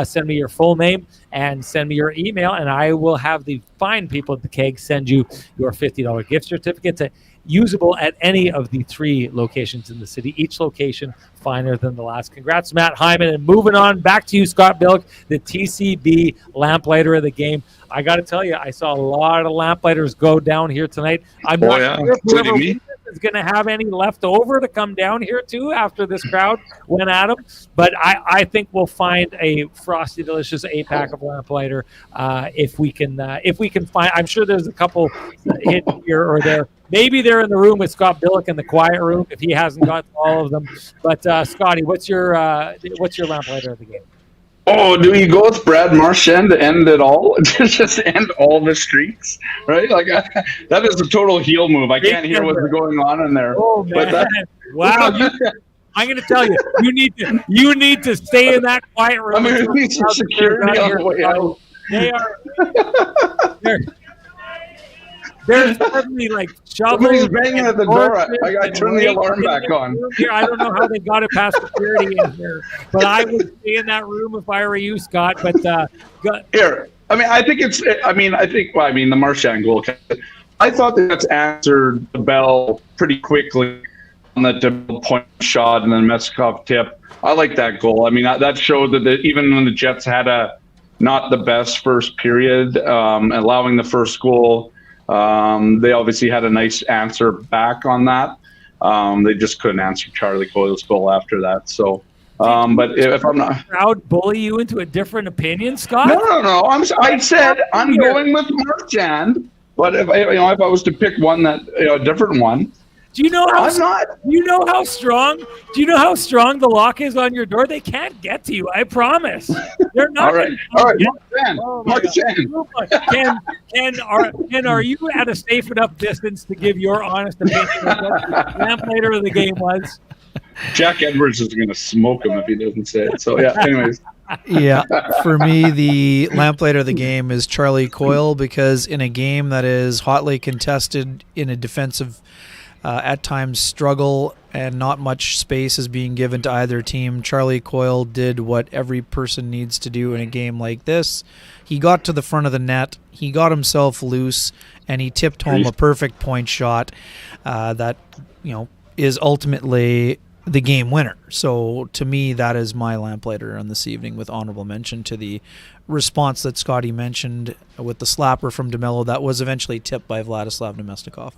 Speaker 1: Send me your full name and send me your email, and I will have the fine people at the keg send you your $50 gift certificate usable at any of the 3 locations in the city. Each location finer than the last. Congrats, Matt Hyman. And moving on back to you, Scott Billeck, the TCB Lamplighter of the game. I got to tell you, I saw a lot of Lamplighters go down here tonight. I'm not sure if whoever wins is going to have any left over to come down here too after this crowd went at them. But I think we'll find a frosty, delicious 8-pack of Lamplighter if we can find. I'm sure there's a couple hidden here or there. Maybe they're in the room with Scott Billeck in the quiet room if he hasn't got all of them. But Scotty, what's your Lamplighter of the game?
Speaker 3: Oh, do you go with Brad Marchand to end it all? Just end all the streaks, right? Like that is a total heel move. I can't hear what's going on in there.
Speaker 1: Oh man! Wow! I'm going to tell you, you need to stay in that quiet room.
Speaker 3: I'm going to need some security on the way out.
Speaker 1: They are. They're suddenly like
Speaker 3: somebody's banging at the door. I got to turn the alarm back on.
Speaker 1: Here. I don't know how they got it past security in here, but I would stay in that room if I were you, Scott. But
Speaker 3: here, I think the Marchand goal. I thought that's answered the bell pretty quickly on that double point shot and then Meskov tip. I like that goal. That showed that even when the Jets had not the best first period, allowing the first goal. They obviously had a nice answer back on that. They just couldn't answer Charlie Coyle's goal after that. So, but if I'm not
Speaker 1: crowd bully you into a different opinion, Scott?
Speaker 3: No. I said I'm going with Marchand. But if I was to pick one a different one.
Speaker 1: Do you know how strong the lock is on your door? They can't get to you. I promise. They're not.
Speaker 3: All right. Marchand.
Speaker 1: Ken, are you at a safe enough distance to give your honest opinion of what the Lamplighter of the game was?
Speaker 3: Jack Edwards is going to smoke him if he doesn't say it. So yeah. Anyways.
Speaker 2: Yeah, for me, the Lamplighter of the game is Charlie Coyle, because in a game that is hotly contested, in a defensive at times struggle and not much space is being given to either team, Charlie Coyle did what every person needs to do in a game like this. He got to the front of the net, he got himself loose, and he tipped home a perfect point shot that is ultimately the game winner. So to me, that is my Lamplighter on this evening, with honorable mention to the response that Scotty mentioned with the slapper from DeMello that was eventually tipped by Vladislav Nemestikov.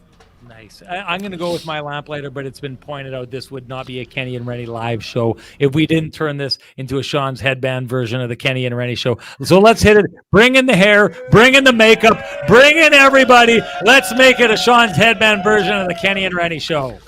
Speaker 1: Nice. I'm going to go with my Lamplighter, but it's been pointed out this would not be a Kenny and Renny live show if we didn't turn this into a Sean's Headband version of the Kenny and Renny show. So let's hit it. Bring in the hair, bring in the makeup, bring in everybody. Let's make it a Sean's Headband version of the Kenny and Renny show.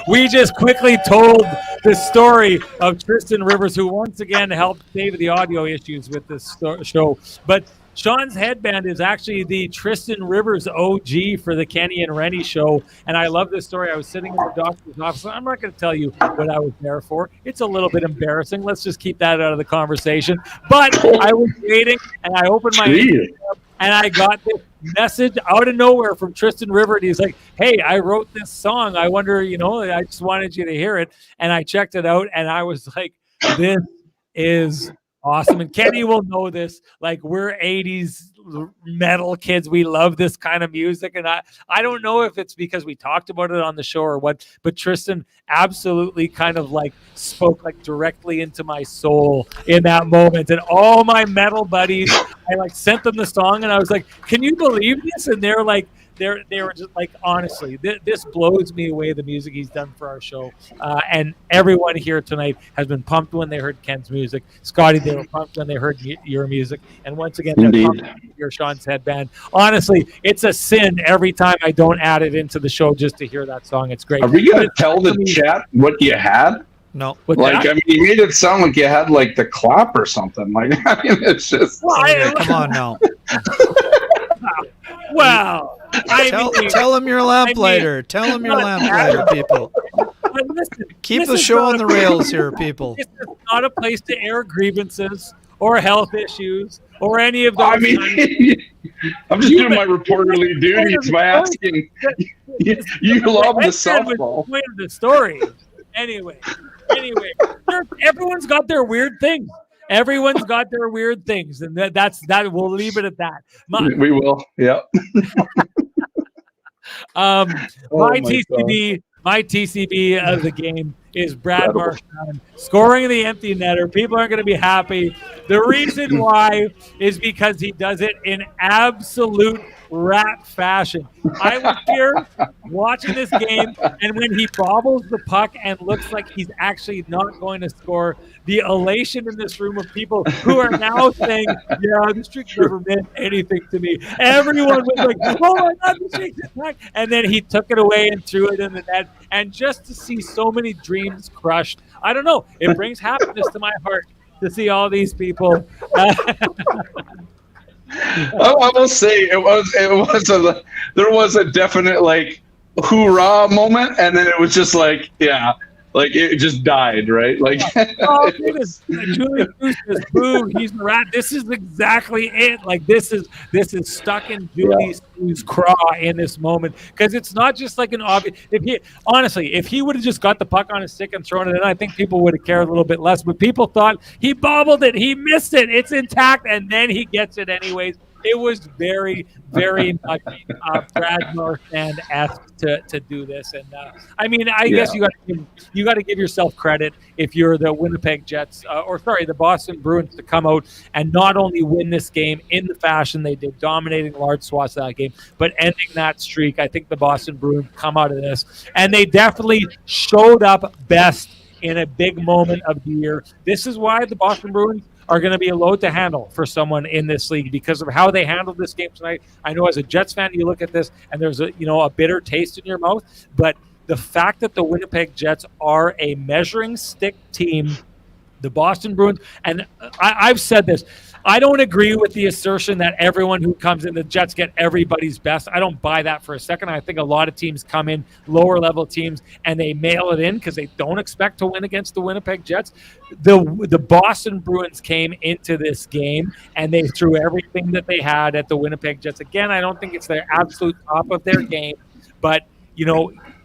Speaker 1: We just quickly told the story of Tristan Rivers, who once again helped save the audio issues with this show. But Sean's Headband is actually the Tristan Rivers OG for the Kenny and Renny show. And I love this story. I was sitting in the doctor's office. I'm not going to tell you what I was there for. It's a little bit embarrassing. Let's just keep that out of the conversation. But I was waiting, and I opened my email, and I got this message out of nowhere from Tristan River, and he's like, hey, I wrote this song. I wonder, I just wanted you to hear it. And I checked it out, and I was like, this is awesome. And Kenny will know this. Like, we're 80s metal kids. We love this kind of music. And I don't know if it's because we talked about it on the show or what, but Tristan absolutely kind of like spoke like directly into my soul in that moment. And all my metal buddies, like sent them the song, and I was like, "Can you believe this?" And they're like, they were just like, honestly, this blows me away, the music he's done for our show. And everyone here tonight has been pumped when they heard Ken's music. Scotty, they were pumped when they heard your music. And once again, they're pumped when they hear Sean's headband. Honestly, it's a sin every time I don't add it into the show just to hear that song. It's great.
Speaker 3: Are we going to tell the chat what you had?
Speaker 2: No.
Speaker 3: Like, I mean, you made it sound like you had like the clap or something. Like, I mean, it's just.
Speaker 2: Well, come on now.
Speaker 1: Wow.
Speaker 2: Tell him you're Lamplighter. Tell him you're Lamplighter, people.
Speaker 1: Listen,
Speaker 2: keep the show on the rails here, people.
Speaker 1: This is not a place to air grievances or health issues or any of those.
Speaker 3: I mean, I'm just doing my reporterly duties by asking. You love the softball.
Speaker 1: Point of the story. Anyway, everyone's got their weird things. Everyone's got their weird things, and that's that. We'll leave it at that.
Speaker 3: We will. Yeah.
Speaker 1: My TCB of the game is Brad Marchand scoring the empty netter. People aren't going to be happy. The reason why is because he does it in absolute rat fashion. I was here watching this game, and when he bobbles the puck and looks like he's actually not going to score, the elation in this room of people who are now saying, yeah, the streak never meant anything to me. Everyone was like, oh my God, the streak is back. And then he took it away and threw it in the net. And just to see so many dreams crushed, I don't know, it brings happiness to my heart to see all these people.
Speaker 3: I will say there was a definite like hoorah moment, and then it was just like, yeah, like it just died, right? Like,
Speaker 1: oh, Julie Bruce says, boo, he's the rat. This is exactly it. Like this is stuck in Julie's craw in this moment, because it's not just like an obvious. If he would have just got the puck on his stick and thrown it in, I think people would have cared a little bit less. But people thought he bobbled it, he missed it, it's intact, and then he gets it anyways. It was very, very much Brad Marchand-esque to do this, and I mean, I guess you got to give yourself credit if you're the Winnipeg Jets, the Boston Bruins, to come out and not only win this game in the fashion they did, dominating large swaths of that game, but ending that streak. I think the Boston Bruins come out of this, and they definitely showed up best in a big moment of the year. This is why the Boston Bruins are going to be a load to handle for someone in this league because of how they handled this game tonight. I know as a Jets fan, you look at this and there's a bitter taste in your mouth, but the fact that the Winnipeg Jets are a measuring stick team, the Boston Bruins, and I've said this, I don't agree with the assertion that everyone who comes in, the Jets get everybody's best. I don't buy that for a second. I think a lot of teams come in, lower level teams, and they mail it in because they don't expect to win against the Winnipeg Jets. The Boston Bruins came into this game and they threw everything that they had at the Winnipeg Jets. Again, I don't think it's their absolute top of their game, but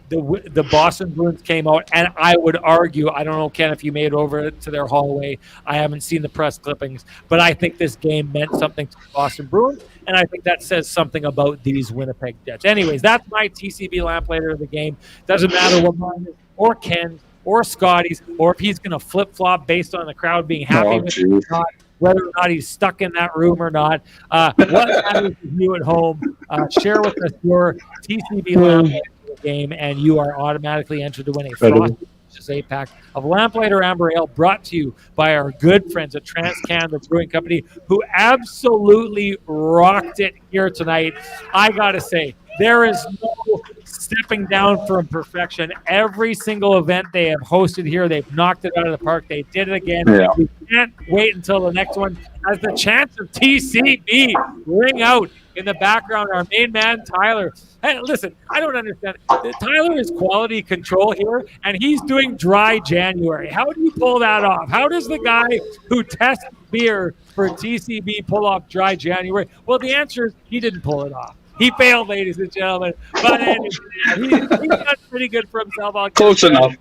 Speaker 1: the Boston Bruins came out, and I would argue, I don't know, Ken, if you made it over to their hallway. I haven't seen the press clippings, but I think this game meant something to the Boston Bruins, and I think that says something about these Winnipeg Jets. Anyways, that's my TCB Lamplighter of the game. Doesn't matter what mine is, or Ken's, or Scotty's, or if he's going to flip-flop based on the crowd being happy with it or not, whether or not he's stuck in that room or not. What matters is you at home. Share with us your TCB Lamplighter game, and you are automatically entered to win a Frosty 8-pack of Lamplighter Amber Ale, brought to you by our good friends at TransCanada Brewing Company, who absolutely rocked it here tonight. I gotta say, there is no stepping down from perfection. Every single event they have hosted here, they've knocked it out of the park. They did it again. Yeah. We can't wait until the next one, as the chants of TCB ring out in the background. Our main man, Tyler. Hey, listen, I don't understand. Tyler is quality control here, and he's doing dry January. How do you pull that off? How does the guy who tests beer for TCB pull off dry January? Well, the answer is he didn't pull it off. He failed, ladies and gentlemen. But he's done pretty good for himself.
Speaker 3: Close enough.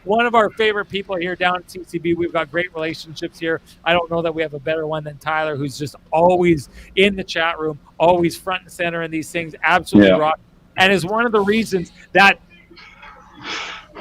Speaker 1: One of our favorite people here down at TCB. We've got great relationships here. I don't know that we have a better one than Tyler, who's just always in the chat room, always front and center in these things, absolutely rock, and is one of the reasons that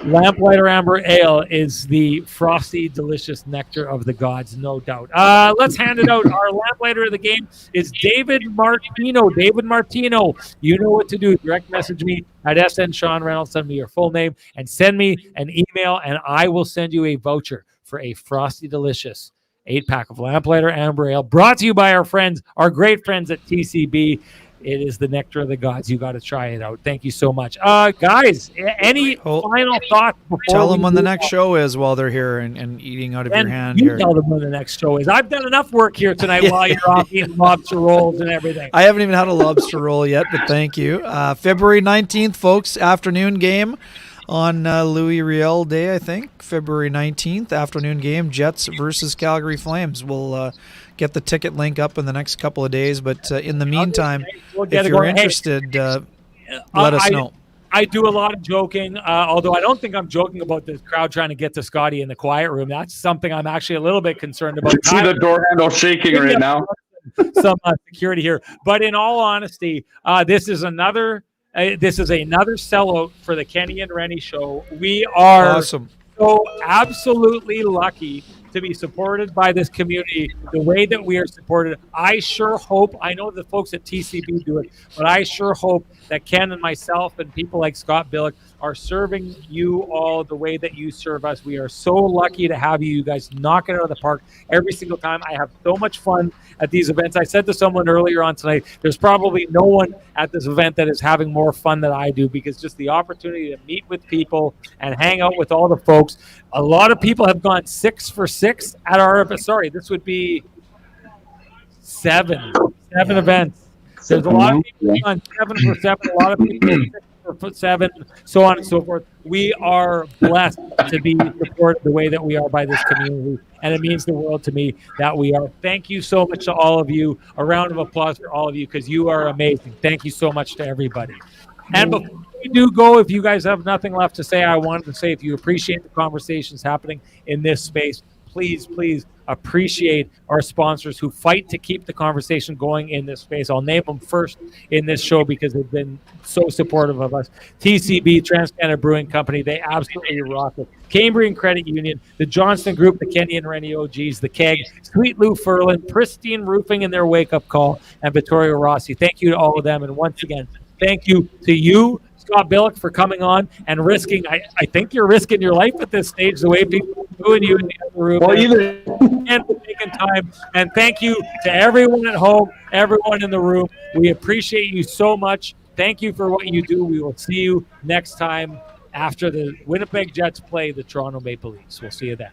Speaker 1: Lamplighter Amber Ale is the frosty, delicious nectar of the gods, no doubt. Let's hand it out. Our Lamplighter of the game is David Martino. David Martino, you know what to do. Direct message me at SN Sean Reynolds. Send me your full name and send me an email, and I will send you a voucher for a frosty, delicious 8-pack of Lamplighter Amber Ale, brought to you by our friends, our great friends at TCB. It is the nectar of the gods. You got to try it out. Thank you so much. Guys, any final thoughts before
Speaker 2: tell them when the next show is while they're here and eating out of your hand here.
Speaker 1: Tell them when the next show is. I've done enough work here tonight while you're off eating lobster rolls and everything.
Speaker 2: I haven't even had a lobster roll yet, but thank you. February 19th, folks, afternoon game on Louis Riel Day, I think. February 19th, afternoon game, Jets versus Calgary Flames. We'll get the ticket link up in the next couple of days, but in the meantime, if you're interested, let us know.
Speaker 1: I do a lot of joking, although I don't think I'm joking about the crowd trying to get to Scotty in the quiet room. That's something I'm actually a little bit concerned about.
Speaker 3: See the door handle shaking right now.
Speaker 1: Some security here. But in all honesty, this is another sellout for the Kenny and Renny show. We are
Speaker 2: awesome.
Speaker 1: So absolutely lucky to be supported by this community the way that we are supported. I sure hope, I know the folks at TCB do it, but I sure hope that Ken and myself and people like Scott Billeck are serving you all the way that you serve us. We are so lucky to have you. You guys knock it out of the park every single time. I have so much fun at these events. I said to someone earlier on tonight, there's probably no one at this event that is having more fun than I do, because just the opportunity to meet with people and hang out with all the folks. A lot of people have gone 6 for 6 at our, sorry, this would be seven events. There's a lot of people on 7 for 7, a lot of people 6 for 7, so on and so forth. We are blessed to be supported the way that we are by this community, and it means the world to me that we are. Thank you so much to all of you. A round of applause for all of you, because you are amazing. Thank you so much to everybody. And before we do go, if you guys have nothing left to say, I wanted to say, if you appreciate the conversations happening in this space, please appreciate our sponsors who fight to keep the conversation going in this space. I'll name them first in this show because they've been so supportive of us. TCB, TransCanada Brewing Company, they absolutely rock it. Cambrian Credit Union, the Johnston Group, the Kenny and Renny OGs, the Keg, Sweet Lou Furlan, Pristine Roofing in their wake-up call, and Vittorio Rossi. Thank you to all of them. And once again, thank you to you, Scott Billeck, for coming on and risking, I think you're risking your life at this stage, the way people are doing you in the other room. And for taking time. And thank you to everyone at home, everyone in the room. We appreciate you so much. Thank you for what you do. We will see you next time after the Winnipeg Jets play the Toronto Maple Leafs. We'll see you then.